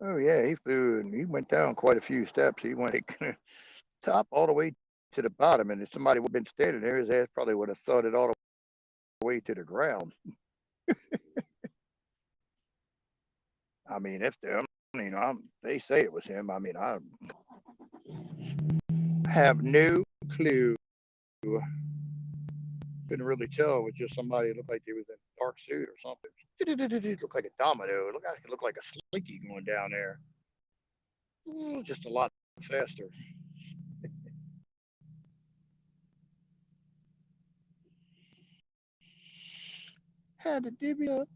Oh yeah, he flew and he went down quite a few steps. He went top all the way to the bottom, and if somebody would have been standing there, his ass probably would have thudded all the way to the ground. I mean, if they say it was him. I mean, I have no clue. Couldn't really tell. It was just somebody that looked like they was in a dark suit or something. It looked like a domino. It looked like a slinky going down there. Just a lot faster. Had to divvy up.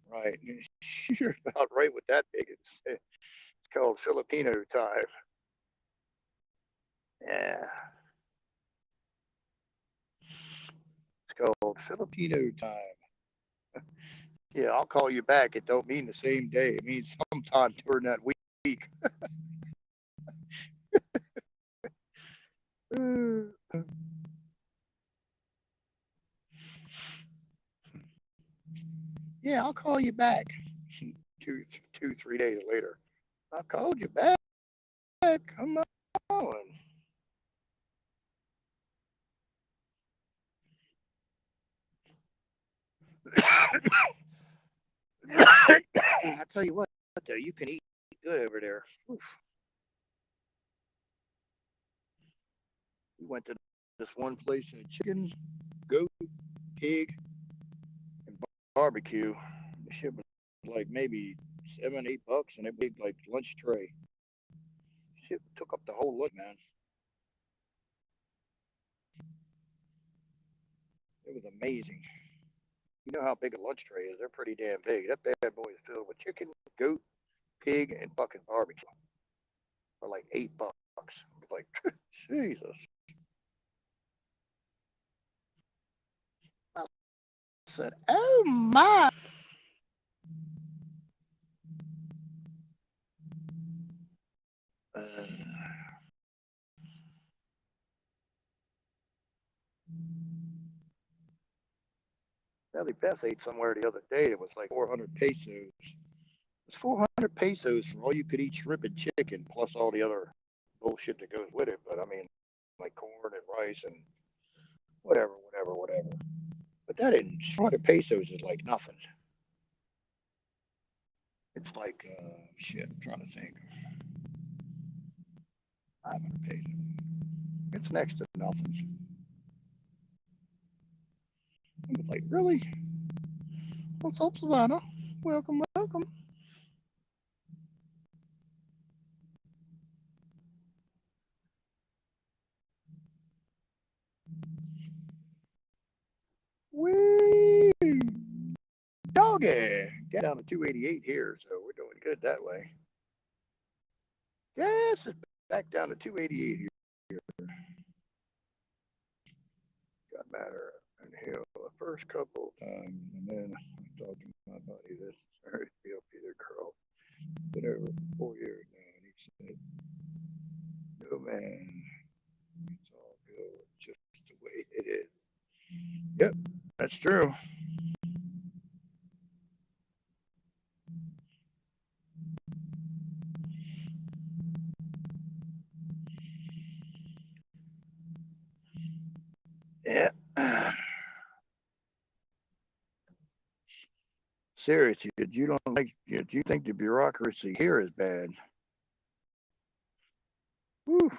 Right. You're about right with that big. It's called Filipino time. Yeah. It's called Filipino time. Yeah, I'll call you back. It don't mean the same day. It means sometime during that week. Yeah, I'll call you back. Two, 3 days later. I called you back. Come on. I tell you what, though, you can eat good over there. Oof. We went to this one place and chicken, goat, pig, and barbecue. The shit was like maybe $7, $8, and a big like lunch tray. Shit took up the whole lunch, man. It was amazing. You know how big a lunch tray is? They're pretty damn big. That bad boy is filled with chicken, goat, pig, and fucking barbecue for like $8. Like Jesus. I said, "Oh my." Uh, Belly Beth ate somewhere the other day. It was like 400 pesos. It's 400 pesos for all you could eat shrimp and chicken, plus all the other bullshit that goes with it. But I mean, like corn and rice and whatever. But that in 400 pesos is like nothing. It's like shit. I'm trying to think. 500 pesos. It's next to nothing. I was like, really? What's up, Savannah? Welcome, welcome. Wee doggy. Got down to 288 here, so we're doing good that way. Yes, it's back down to 288 here. Got matter and hill the first couple of times, and then I talked to my buddy. This is real Peter girl. Been over 4 years now, and he said, "No man, it's all good, just the way it is." Yep, that's true. Yeah. Seriously, you don't like? Do you think the bureaucracy here is bad? Whew.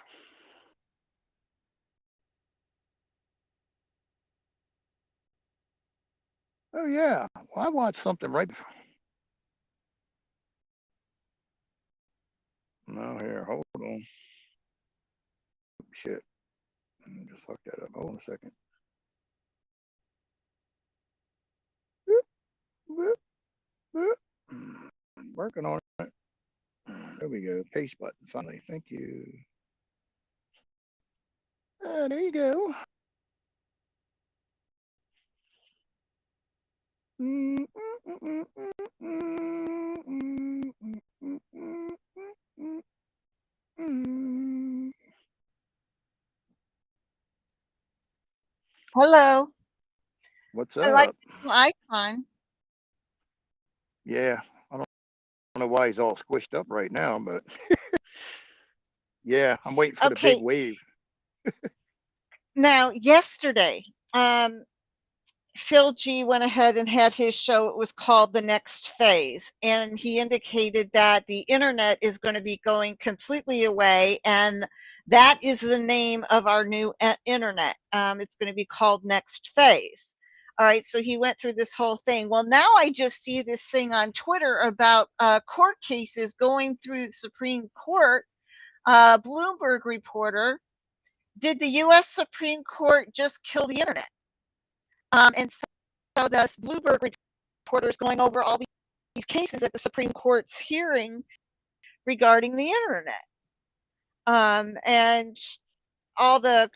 Oh yeah. I watched something right before. No, here, hold on. Shit. Just fuck that up. Hold on a second. Working on it. There we go. Paste button. Finally. Thank you. There you go. Hello. What's I like up? the new icon. Yeah, I don't know why he's all squished up right now, but yeah, I'm waiting for the big Okay. wave. Now, yesterday, Phil G went ahead and had his show. It was called The Next Phase. And he indicated that the internet is going to be going completely away. And that is the name of our new internet. It's going to be called Next Phase. All right. So he went through this whole thing. Well, now I just see this thing on Twitter about court cases going through the Supreme Court. Bloomberg reporter, did the U.S. Supreme Court just kill the internet? And so this Bloomberg reporter is going over all these cases at the Supreme Court's hearing regarding the internet. And all the,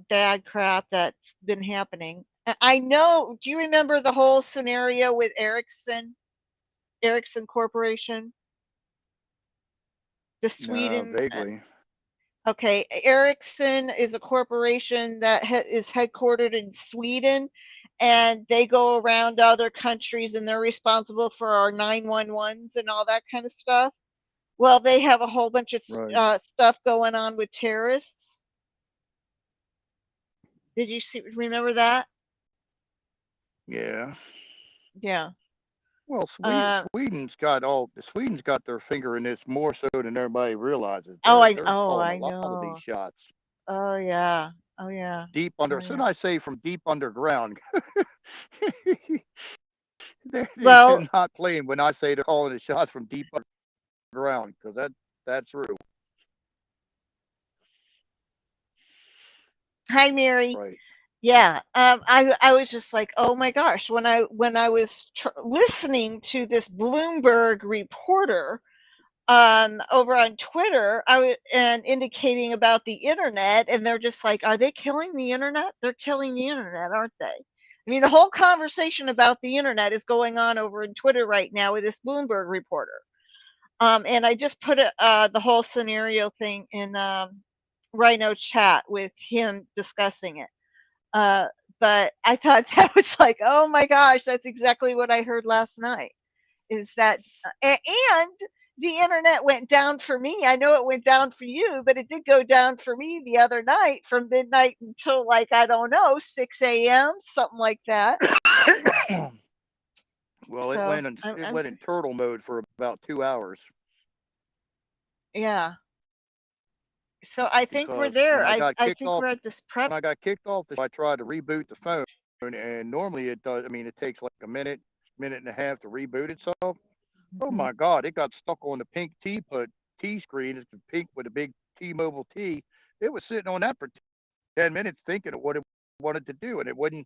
bad crap that's been happening. I know, do you remember the whole scenario with Ericsson Corporation? The Sweden. Vaguely. Okay, Ericsson is a corporation that is headquartered in Sweden, and they go around other countries and they're responsible for our 911s and all that kind of stuff. Well, they have a whole bunch of stuff going on with terrorists. Did you remember that? Yeah. Yeah. Well, Sweden's got their finger in this more so than everybody realizes. I They're calling a lot of know. these shots. Oh yeah. Oh yeah. Deep under. Should I say from deep underground? They're Well, not playing when I say they're calling the shots from deep underground, because that's true. hi, Mary. Right. Yeah, I was just like, oh my gosh, when I was listening to this Bloomberg reporter over on Twitter, and indicating about the internet, and they're just like, are they killing the internet? They're killing the internet, aren't they? I mean, the whole conversation about the internet is going on over in Twitter right now with this Bloomberg reporter. And I just put the whole scenario thing in Rhino chat with him discussing it. But I thought that was like, oh my gosh, that's exactly what I heard last night. Is that and the internet went down for me. I know it went down for you, but it did go down for me the other night from midnight until, like, I don't know, 6 a.m., something like that. Well, So it went in turtle mode for about 2 hours. Yeah. So I think we're Because there. when I got I kicked think off, we're at this prep. when I got kicked off, I tried to reboot the phone, and normally it does. I mean, it takes like a minute and a half to reboot itself. Oh my God, it got stuck on the pink T screen. It's the pink with a big T-Mobile T. It was sitting on that for 10 minutes thinking of what it wanted to do, and it wouldn't.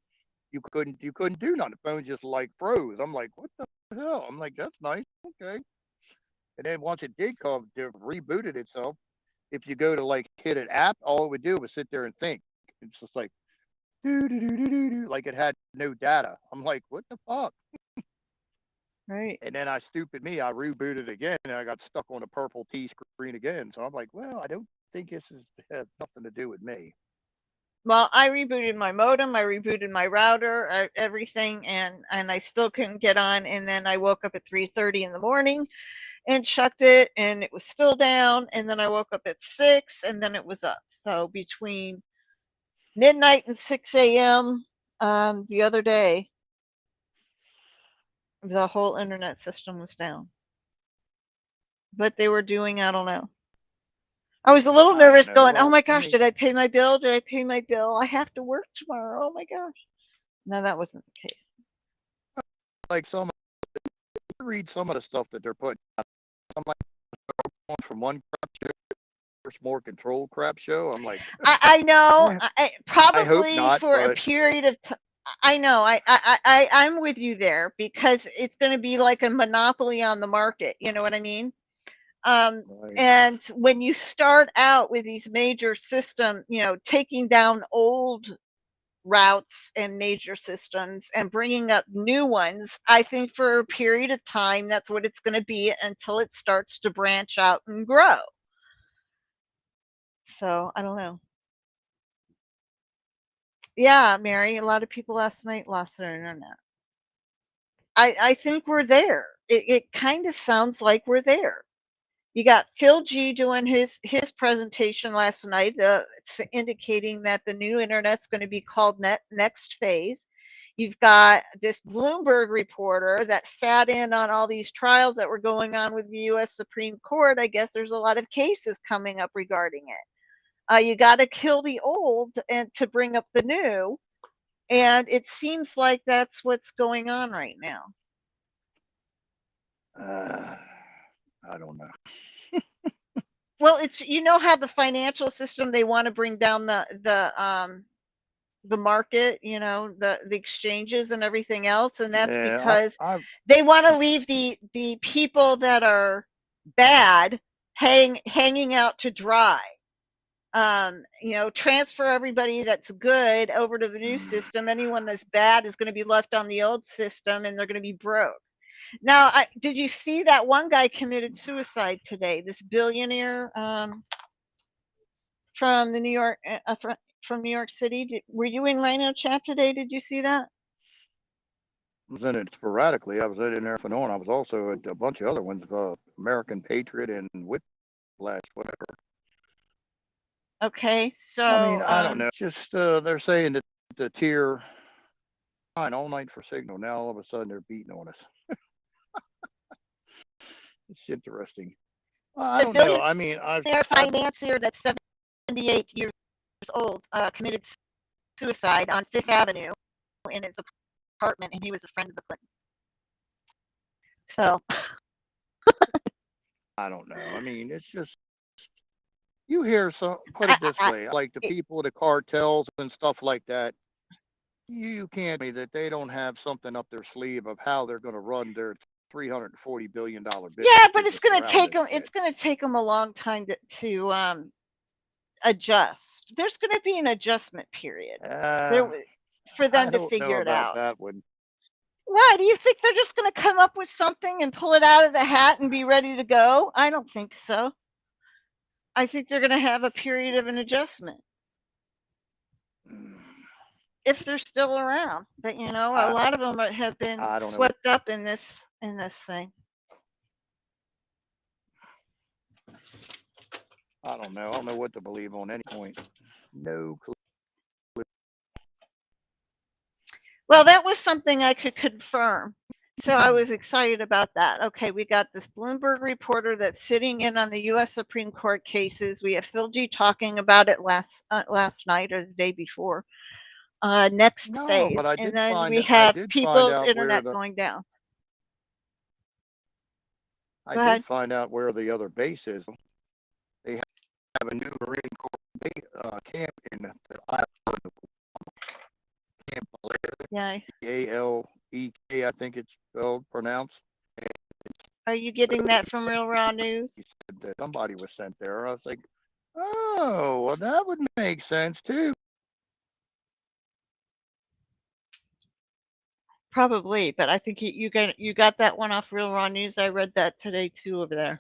You couldn't do nothing. The phone just like froze. I'm like, what the hell? I'm like, that's nice. Okay. And then once it did come, it rebooted itself. If you go to like hit an app, all it would do was sit there and think. It's just like like it had no data. I'm like, what the fuck? Right. And then I rebooted again, and I got stuck on a purple T screen again. So I'm like, well, I don't think this has nothing to do with me. Well, I rebooted my modem, I rebooted my router, everything, and I still couldn't get on. And then I woke up at 3:30 in the morning and checked it, and it was still down. And then I woke up at 6, and then it was up. So between midnight and 6 a.m. The other day, the whole internet system was down. But they were doing, I don't know. I was a little nervous going, oh my gosh, did I pay my bill? Did I pay my bill? I have to work tomorrow. Oh my gosh. No, that wasn't the case. like read some of the stuff that they're putting out. I'm like from one crap show to more controlled crap show. I'm like, I know. I hope Probably not, for a but period of time. I know. I'm with you there because it's going to be like a monopoly on the market. You know what I mean? right. And when you start out with these major system, taking down old routes and major systems and bringing up new ones, I think for a period of time, that's what it's going to be until it starts to branch out and grow. So I don't know. Yeah, Mary, a lot of people last night lost their internet. I think we're there. It kind of sounds like we're there. You got Phil G doing his presentation last night, indicating that the new internet's going to be called Next Phase. You've got this Bloomberg reporter that sat in on all these trials that were going on with the U.S. Supreme Court. I guess there's a lot of cases coming up regarding it. You got to kill the old and to bring up the new. And it seems like that's what's going on right now. I don't know. Well, it's how the financial system, they want to bring down the market, the exchanges and everything else, and that's because they want to leave the people that are bad hanging out to dry. Transfer everybody that's good over to the new system. Anyone that's bad is going to be left on the old system, and they're going to be broke. Now, did you see that one guy committed suicide today? This billionaire from the New York from New York City. Were you in Rhino Chat today? Did you see that? I was in it sporadically. I was in there for knowing. I was also at a bunch of other ones, American Patriot and Whiplash, whatever. Okay, so I mean, I don't know. It's just they're saying that the tier fine all night for signal. Now all of a sudden they're beating on us. It's interesting. I don't know. I mean, their financier that's 78 years old committed suicide on Fifth Avenue in his apartment, and he was a friend of the Clintons. So I don't know. I mean, it's just you hear some. Put it this way: like the people, the cartels and stuff like that. You can't tell me that they don't have something up their sleeve of how they're going to run their $340 billion business. Yeah, but it's going to take them. It's going to take them a long time to adjust. There's going to be an adjustment period for them to figure it out. That one. Why do you think they're just going to come up with something and pull it out of the hat and be ready to go? I don't think so. I think they're going to have a period of an adjustment. If they're still around, but a lot of them have been swept up in this thing. I don't know. I don't know what to believe on any point. No clue. Well, that was something I could confirm. So I was excited about that. Okay, we got this Bloomberg reporter that's sitting in on the U.S. Supreme Court cases. We have Phil G talking about it last night or the day before. Next phase, and then we have people's internet going down. I did find out where the other base is. They have a new Marine Corps camp in the island of Camp Yeah. A-L-E-K, I think it's spelled, pronounced. Are you getting that from Real Raw News? He said that somebody was sent there. I was like, oh, well, that would make sense too. Probably, but I think you got that one off Real Raw News. I read that today too over there.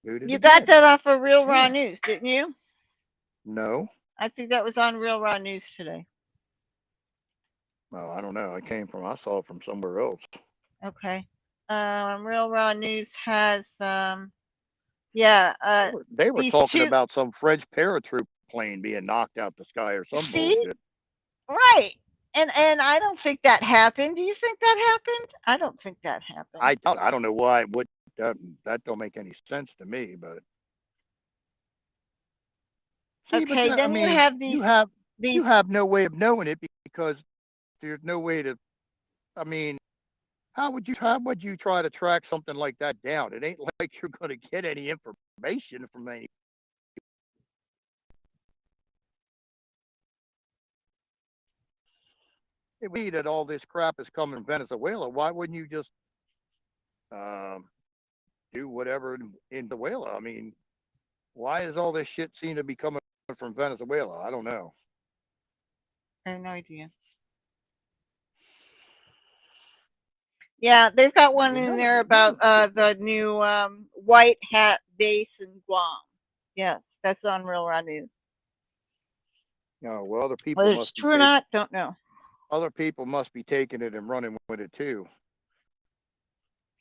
You got that off of Real Raw News, didn't you? No. I think that was on Real Raw News today. Well, I don't know. I saw it from somewhere else. Okay. Real Raw News has, they were talking about some French paratroop plane being knocked out the sky or some bullshit. Right. And I don't think that happened. Do you think that happened? I don't think that happened. I don't know why it would. That don't make any sense to me. But see, but Okay, I then you mean, have you these. have no way of knowing it because there's no way to. I mean, how would you try to track something like that down? It ain't like you're going to get any information from any. If we see that all this crap is coming from Venezuela, why wouldn't you just um, do whatever in Venezuela? I mean, why is all this shit seem to be coming from Venezuela? I don't know. I have no idea. Yeah, they've got one Well, in none there of about it. the new white hat base in Guam. Yes, that's on Real Raw News. No, well, other people Whether it's must be true or not, don't know. other people must be taking it and running with it too.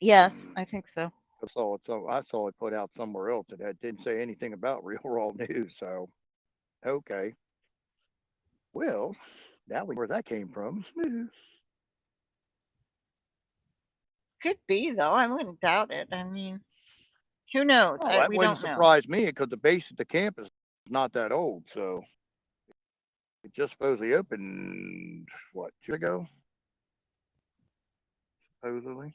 Yes, I think so. I saw it put out somewhere else that didn't say anything about Real Raw News. So okay, well, now we know where that came from. Could be though. I wouldn't doubt it. I mean, who knows? Oh, that We wouldn't don't know. surprise me because the base at the camp is not that old. So it just supposedly opened what 2 years ago, supposedly.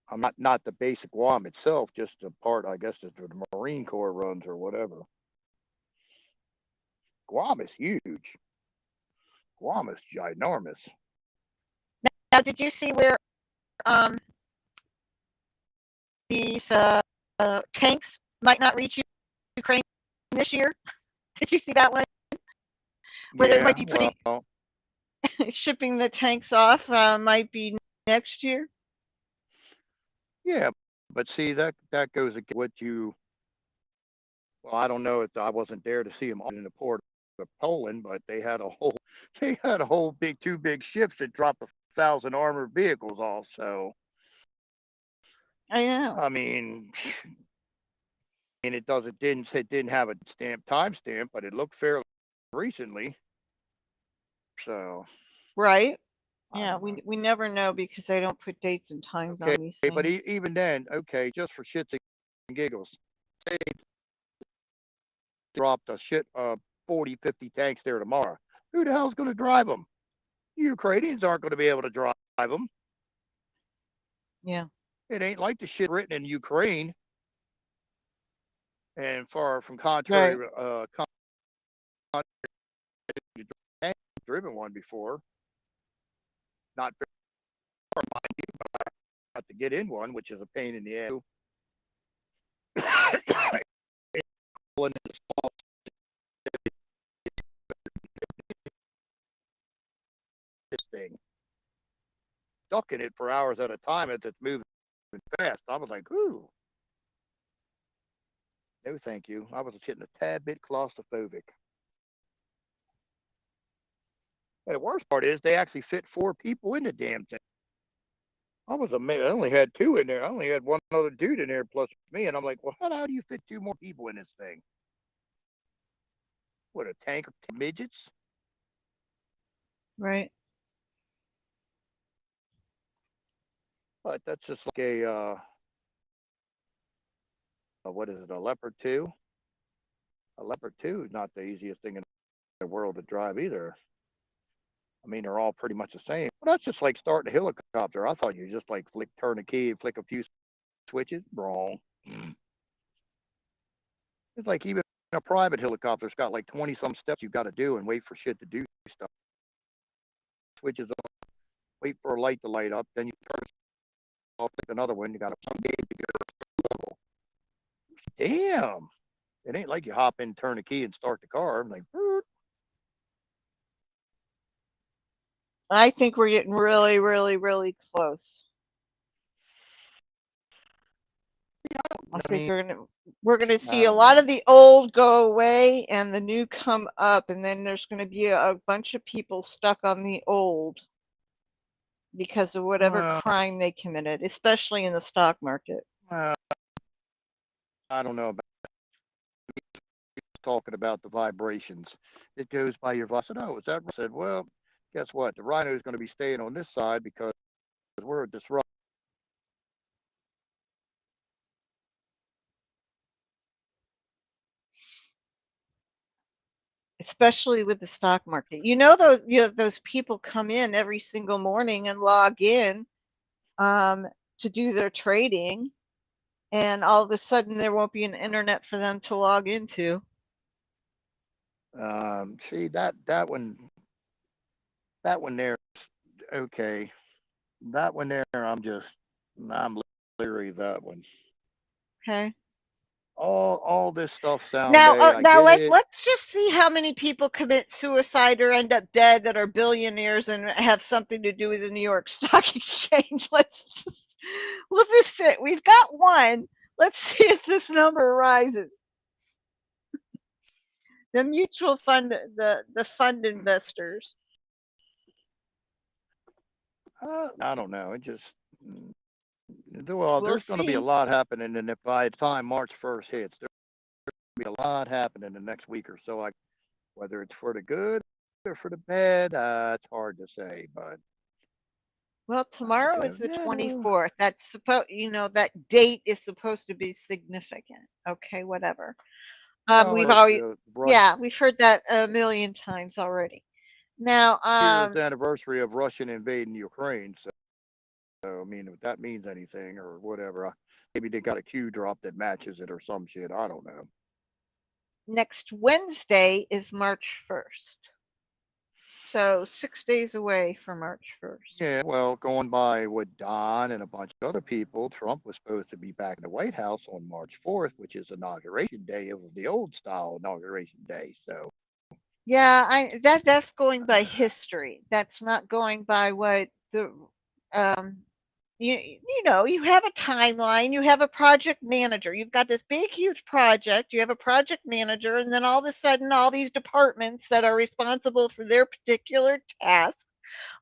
I'm not the basic Guam itself, just the part I guess that the Marine Corps runs or whatever. Guam is huge. Guam is ginormous. Now, did you see where these tanks might not reach Ukraine this year? Did you see that one? Where they might be putting shipping the tanks off might be next year. Yeah, but see that goes against what you. Well, I don't know if I wasn't there to see them in the port of Poland, but they had a whole big 2 big ships that dropped 1,000 armored vehicles off. So I know. I mean, and it didn't have a timestamp, but it looked fairly recently. So right. Yeah, we never know because I don't put dates and times on these things. But even then, okay, just for shits and giggles, say dropped a 40, 50 tanks there tomorrow. Who the hell's going to drive them? The Ukrainians aren't going to be able to drive them. Yeah. It ain't like the shit written in Ukraine. And far from contrary, driven one before. Not very far, mind you, but I got to get in one, which is a pain in the ass. This thing, stuck in it for hours at a time as it's moving fast. I was like, ooh. No, thank you. I was getting a tad bit claustrophobic. And the worst part is they actually fit 4 people in the damn thing. I was amazed. I only had 2 in there. I only had one other dude in there plus me. And I'm like, well, how the hell do you fit 2 more people in this thing? What, a tank of midgets? Right. But that's just like what is it, a Leopard 2? A Leopard 2 is not the easiest thing in the world to drive either. I mean, they're all pretty much the same. Well, that's just like starting a helicopter. I thought you just like turn a key, flick a few switches. Wrong. It's like even a private helicopter's got like 20 some steps you got to do and wait for shit to do stuff. Switches on, wait for a light to light up, then you turn it off, pick another one. You got to some gauge to get level. Damn. It ain't like you hop in, turn a key, and start the car. I'm like, I think we're getting really, really, really close. I think we're gonna see a lot of the old go away and the new come up, and then there's gonna be a bunch of people stuck on the old because of whatever crime they committed, especially in the stock market. I don't know about talking about the vibrations. It goes by your. I said, oh, is that? I said, well, guess what? The rhino is going to be staying on this side because we're disrupting. Especially with the stock market. Those people come in every single morning and log in to do their trading, and all of a sudden there won't be an internet for them to log into. See that one there, okay. That one there, I'm leery of that one. Okay. All this stuff sound, Now, hey, I get it. let's just see how many people commit suicide or end up dead that are billionaires and have something to do with the New York Stock Exchange. We'll just sit. We've got one. Let's see if this number rises. The mutual fund, the fund investors. I don't know. It just well, We'll there's going to be a see. lot happening, and if by the time March 1st hits, there's going to be a lot happening the next week or so. Like whether it's for the good or for the bad, it's hard to say. But Well, tomorrow is the yeah, 24th. That's that date is supposed to be significant. Okay, whatever. We've always, we've heard that a million times already. Now, year's anniversary of Russian invading Ukraine. So I mean, if that means anything or whatever, maybe they got a Q drop that matches it or some shit. I don't know. Next Wednesday is March 1st. So 6 days away from March 1st. Yeah, well, going by what Don and a bunch of other people, Trump was supposed to be back in the White House on March 4th, which is inauguration day of the old style inauguration day. So yeah, that's going by history. That's not going by what the you have a timeline, you have a project manager, you've got this big huge project, you have a project manager, and then all of a sudden all these departments that are responsible for their particular task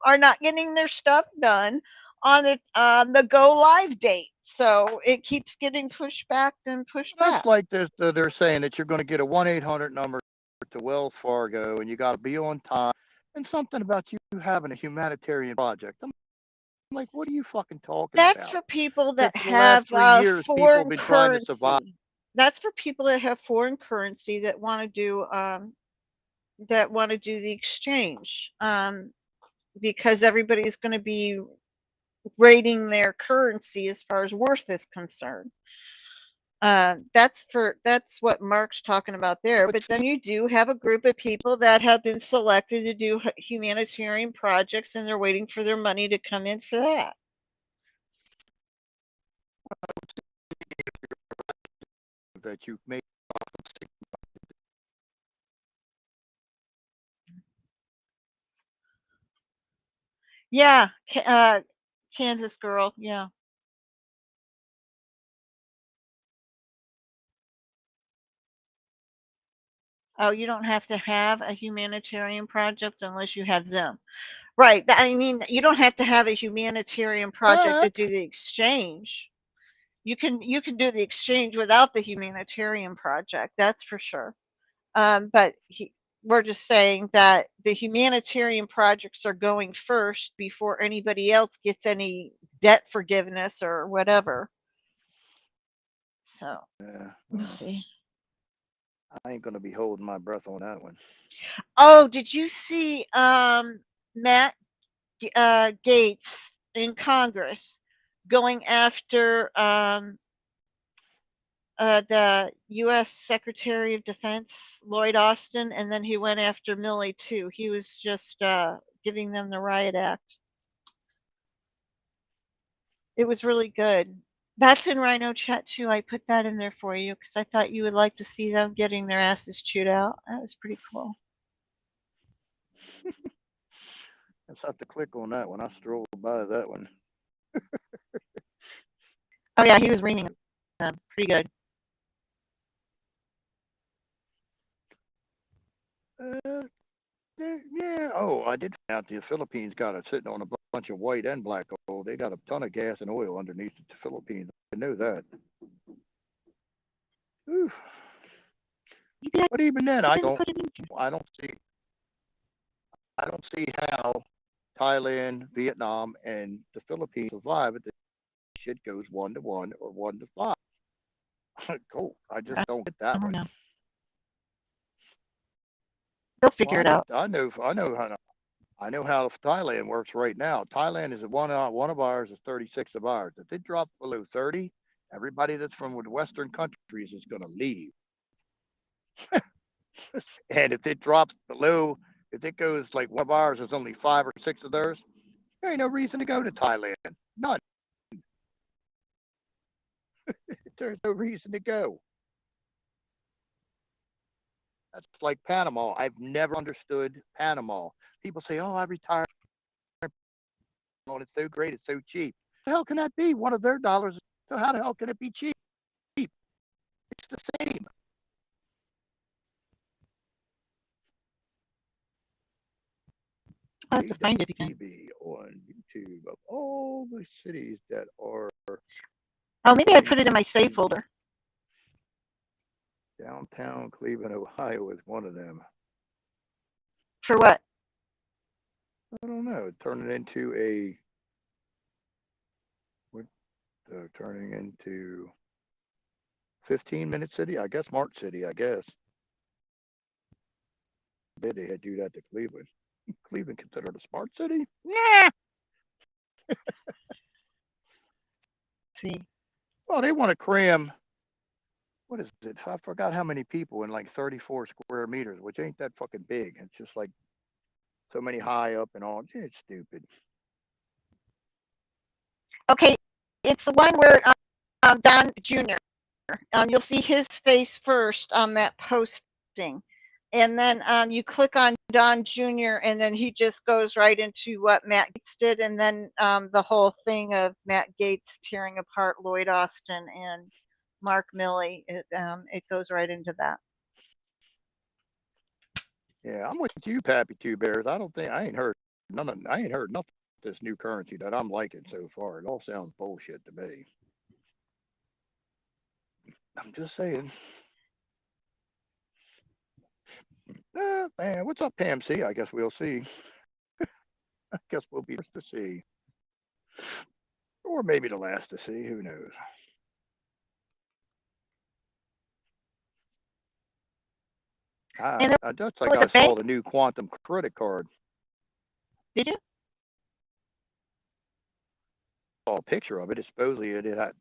are not getting their stuff done on the go live date. So it keeps getting pushed back and pushed back. That's like this. They're saying that you're going to get a 1-800 number to Wells Fargo, and you got to be on time. And something about you having a humanitarian project. I'm like, what are you fucking talking about? That's for people that For the have last 3 years, people have foreign been trying to survive. currency. That's for people that have foreign currency that want to do the exchange, because everybody's going to be rating their currency as far as worth is concerned. That's what Mark's talking about there. But then you do have a group of people that have been selected to do humanitarian projects, and they're waiting for their money to come in for that. That you make. Yeah, Kansas girl. Yeah. Oh, you don't have to have a humanitarian project unless you have them. Right. I mean, you don't have to have a humanitarian project to do the exchange. You can do the exchange without the humanitarian project. That's for sure. But we're just saying that the humanitarian projects are going first before anybody else gets any debt forgiveness or whatever. So we'll see. I ain't gonna be holding my breath on that one. Oh, did you see Matt Gaetz in Congress going after the U.S. Secretary of Defense Lloyd Austin, and then he went after Milley too. He was just giving them the riot act. It was really good. That's in Rhino Chat too. I put that in there for you because I thought you would like to see them getting their asses chewed out. That was pretty cool. I just have to click on that one. I strolled by that one. Oh yeah, he was reaming them. Pretty good. Yeah. Oh, I did find out the Philippines got it sitting on a bunch of white and black gold. They got a ton of gas and oil underneath the Philippines. I know that. Whew. But even then, I don't see how Thailand, Vietnam, and the Philippines survive if the shit goes 1-1 or 1-5. Cool. I just don't get that one. They'll figure it out. I know how Thailand works right now. Thailand is one of ours is 36 of ours. If it drops below 30, everybody that's from the Western countries is going to leave. And if it drops below, if it goes like one of ours is only 5 or 6 of theirs, there ain't no reason to go to Thailand. None. There's no reason to go. That's like Panama. I've never understood Panama. People say, "Oh, I retired. Oh, it's so great. It's so cheap." How the hell can that be? One of their dollars. So how the hell can it be cheap? It's the same. I'll have to find it again. TV on YouTube of all the cities that are. Oh, maybe I put it in my save folder. Downtown Cleveland, Ohio is one of them. For what? I don't know. Turning into turning into 15-minute city. I guess Smart City. I guess. I bet they had to do that to Cleveland. Cleveland considered a smart city? Nah. See. Well, they want to cram. What is it? I forgot how many people in like 34 square meters, which ain't that fucking big. It's just like so many high up and all. It's stupid. Okay, it's the one where Don Jr. You'll see his face first on that posting, and then you click on Don Jr. and then he just goes right into what Matt Gaetz did, and then the whole thing of Matt Gaetz tearing apart Lloyd Austin and Mark Milley. It goes right into that. Yeah, I'm with you, Pappy Two Bears. I ain't heard nothing. This new currency that I'm liking so far. It all sounds bullshit to me. I'm just saying. Man, what's up, Pam C? I guess we'll see. I guess we'll be first to see. Or maybe the last to see. Who knows? That's like I saw the new quantum credit card. Did you? I saw a picture of it. It's supposedly it had.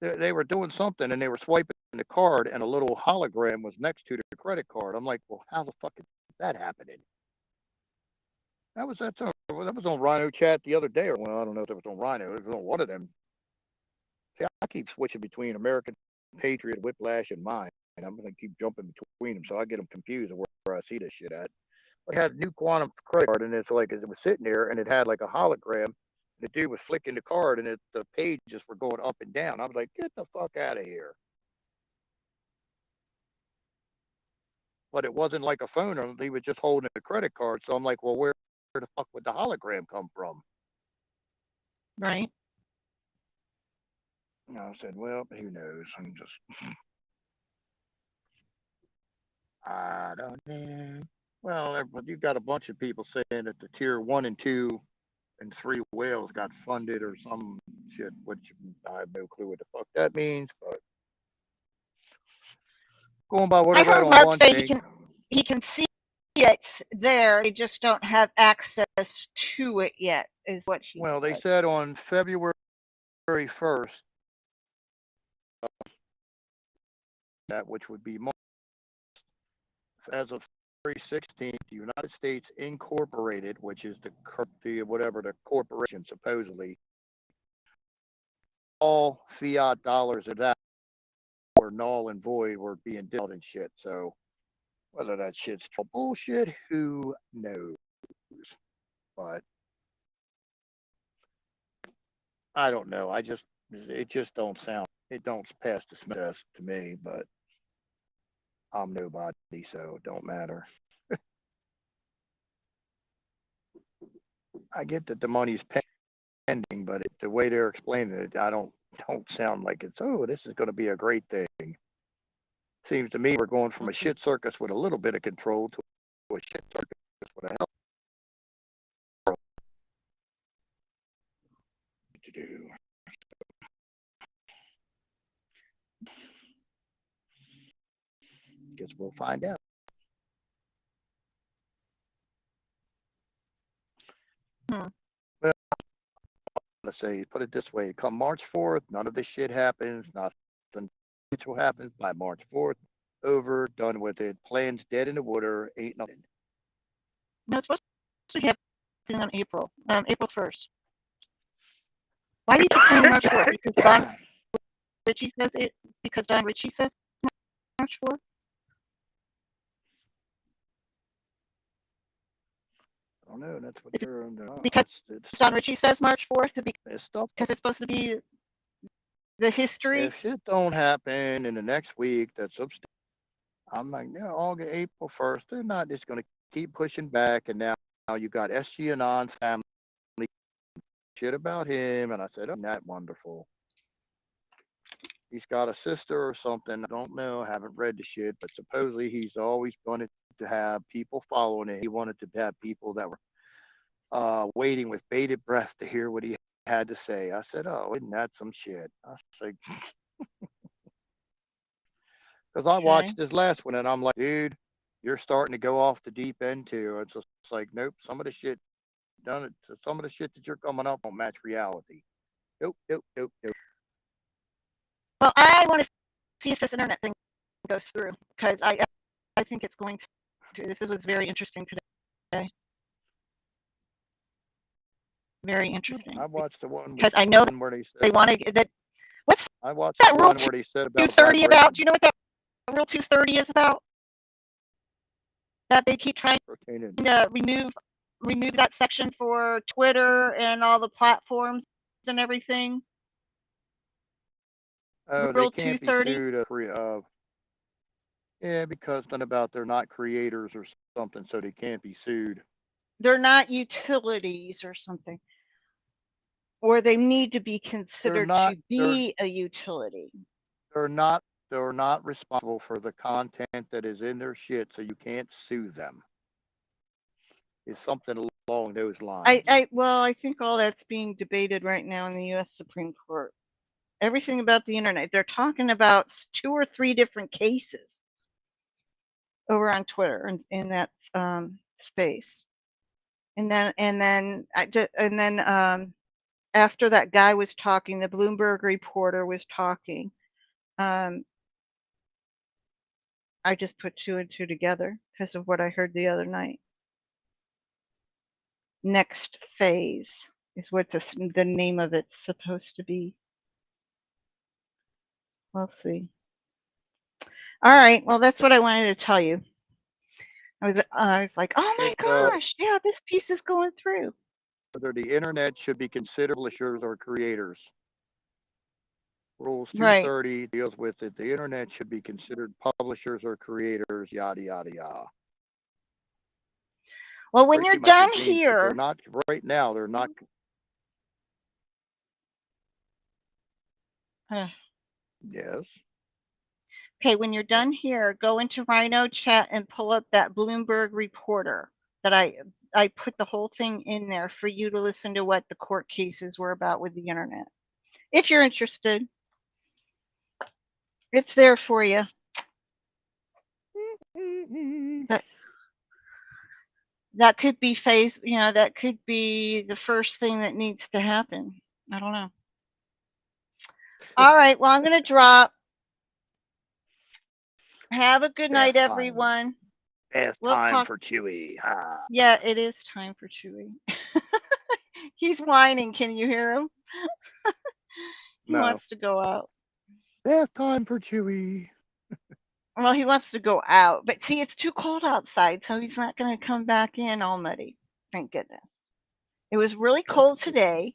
They were doing something and they were swiping the card and a little hologram was next to the credit card. I'm like, well, how the fuck is that happening? That was on Rhino Chat the other day. Well, I don't know if it was on Rhino. It was on one of them. See, I keep switching between American Patriot, Whiplash, and mine. And I'm going to keep jumping between them, so I get them confused where I see this shit at. I had a new quantum credit card, and it's like it was sitting there, and it had like a hologram. The dude was flicking the card, and the pages were going up and down. I was like, get the fuck out of here. But it wasn't like a phone. He was just holding a credit card. So I'm like, well, where the fuck would the hologram come from? Right. And I said, well, who knows? I'm just, I don't know. Well, you got a bunch of people saying that the tier 1 and 2 and 3 whales got funded or some shit, which I have no clue what the fuck that means. But going by what I read on Mark one say thing, he can see it there. They just don't have access to it yet, is what he well, said. they said on February 1st, that which would be March, as of February 16th, the United States Incorporated, which is the corporation supposedly, all fiat dollars of that were null and void, were being dealt and shit. So whether that shit's bullshit, who knows? But I don't know. It just don't pass the smell test to me. But I'm nobody, so it don't matter. I get that the money's pending, but the way they're explaining it, I don't sound like it's, oh, this is going to be a great thing. Seems to me we're going from a shit circus with a little bit of control to a shit circus with a hell to do. Guess we'll find out. Well, let's say, put it this way: come March 4th, none of this shit happens. Nothing will happen by March 4th. Over, done with it. Plans dead in the water. Ain't nothing. No, it's supposed to happen on April 1st. Why do you keep saying March 4th? Because Don Ritchie says it. Because Don Ritchie says March 4th. I don't know. That's what they're because Don Ritchie says March 4th because it's supposed to be the history. If shit don't happen in the next week, that's substantial. I'm like, yeah, August, April 1st. They're not just going to keep pushing back. And now you got SG Anon's family shit about him. And I said, oh, isn't that wonderful? He's got a sister or something. I don't know. I haven't read the shit, but supposedly he's always wanted to have people following it. He wanted to have people that were waiting with bated breath to hear what he had to say. I said, oh, isn't that some shit? I was like, because I watched this last one and I'm like, dude, you're starting to go off the deep end too. It's just like, nope, some of the shit some of the shit that you're coming up on match reality. Nope. Well, I want to see if this internet thing goes through because I think it's going to. This was very interesting today. Very interesting. I watched the one because I know where they said they want to that. What's I watched that the rule one where they said about 230 about? Do you know what that rule 230 is about? That they keep trying to remove that section for Twitter and all the platforms and everything. Oh, rule they can't 230? Be sued yeah, because then about they're not creators or something, so they can't be sued. They're not utilities or something. Or they need to be considered to be a utility. They're not responsible for the content that is in their shit, so you can't sue them. It's something along those lines. I think all that's being debated right now in the U.S. Supreme Court. Everything about the internet. They're talking about 2 or 3 different cases over on Twitter and in that space. And then after that guy was talking, the Bloomberg reporter was talking. I just put 2 and 2 together because of what I heard the other night. Next phase is what the name of it's supposed to be. We'll see. All right. Well, that's what I wanted to tell you. I was like, oh my gosh, yeah, this piece is going through. Whether the internet should be considered publishers or creators. Rules 230 deals with it. The internet should be considered publishers or creators, yada, yada, yada. Well, when you're done here. They're not, right now, they're not. Yes. Okay, when you're done here, go into Rhino chat and pull up that Bloomberg reporter that I put the whole thing in there for you to listen to what the court cases were about with the internet. If you're interested, it's there for you. That could be that could be the first thing that needs to happen. I don't know. All right, well, I'm going to drop. Have a good night, everyone. It's time for Chewy. Yeah, it is time for Chewy. He's whining. Can you hear him? He wants to go out. It's time for Chewy. Well, he wants to go out, but see, it's too cold outside, so he's not going to come back in all muddy. Thank goodness. It was really cold today,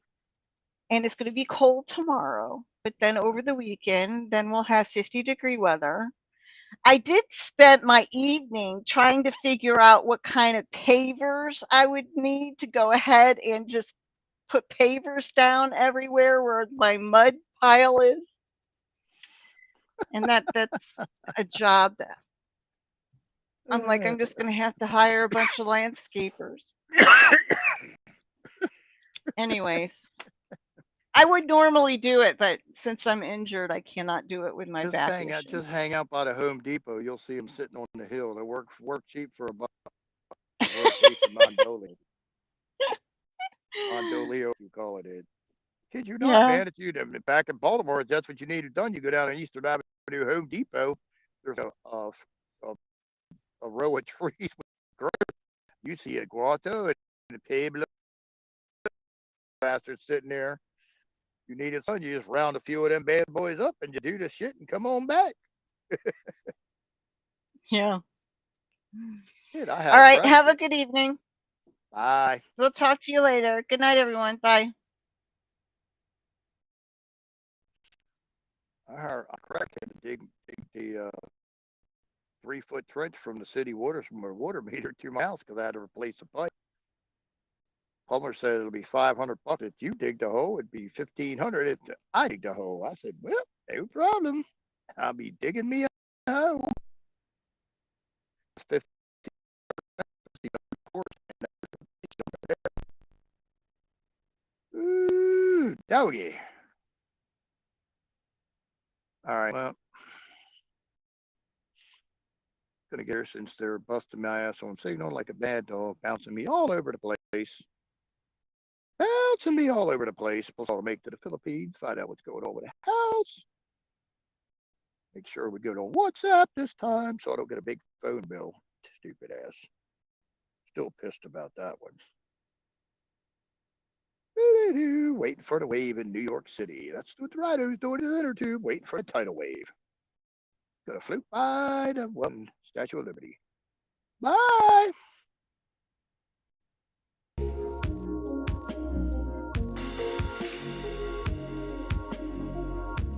and it's going to be cold tomorrow, but then over the weekend, then we'll have 50-degree weather. I did spend my evening trying to figure out what kind of pavers I would need to go ahead and just put pavers down everywhere where my mud pile is. And that's a job that I'm like, I'm just going to have to hire a bunch of landscapers. Anyways, I would normally do it, but since I'm injured, I cannot do it with my back issue. Just hang out by the Home Depot. You'll see them sitting on the hill. They work cheap for a buck. Rotation Mondolio. Mondolio, you call it. Kid you not, Yeah. man. It's you. Back in Baltimore, if that's what you needed done, you go down on Eastern Avenue Home Depot. There's a row of trees with growth. You see a Guato and a Pablo bastard sitting there. You need it done, you just round a few of them bad boys up and you do the shit and come on back. Yeah. Kid, I All had a right. Have a practice. good evening. Bye. We'll talk to you later. Good night, everyone. Bye. I cracked him to dig the 3-foot trench from the city waters from my water meter to my house because I had to replace the pipe. Plumber said it'll be $500 if you dig the hole. It'd be $1,500 if I dig the hole. I said, well, no problem. I'll be digging me a hole. It's 50. Ooh, doggy. All right, well, gonna get her since they're busting my ass on signal like a bad dog, bouncing me all over the place. Bouncing me all over the place. Postal to make to the Philippines, find out what's going on with the house. Make sure we go to WhatsApp this time so I don't get a big phone bill. Stupid ass. Still pissed about that one. Waiting for the wave in New York City. That's what the Rhino's doing in the inner tube, waiting for the tidal wave. Gonna float by the one Statue of Liberty. Bye.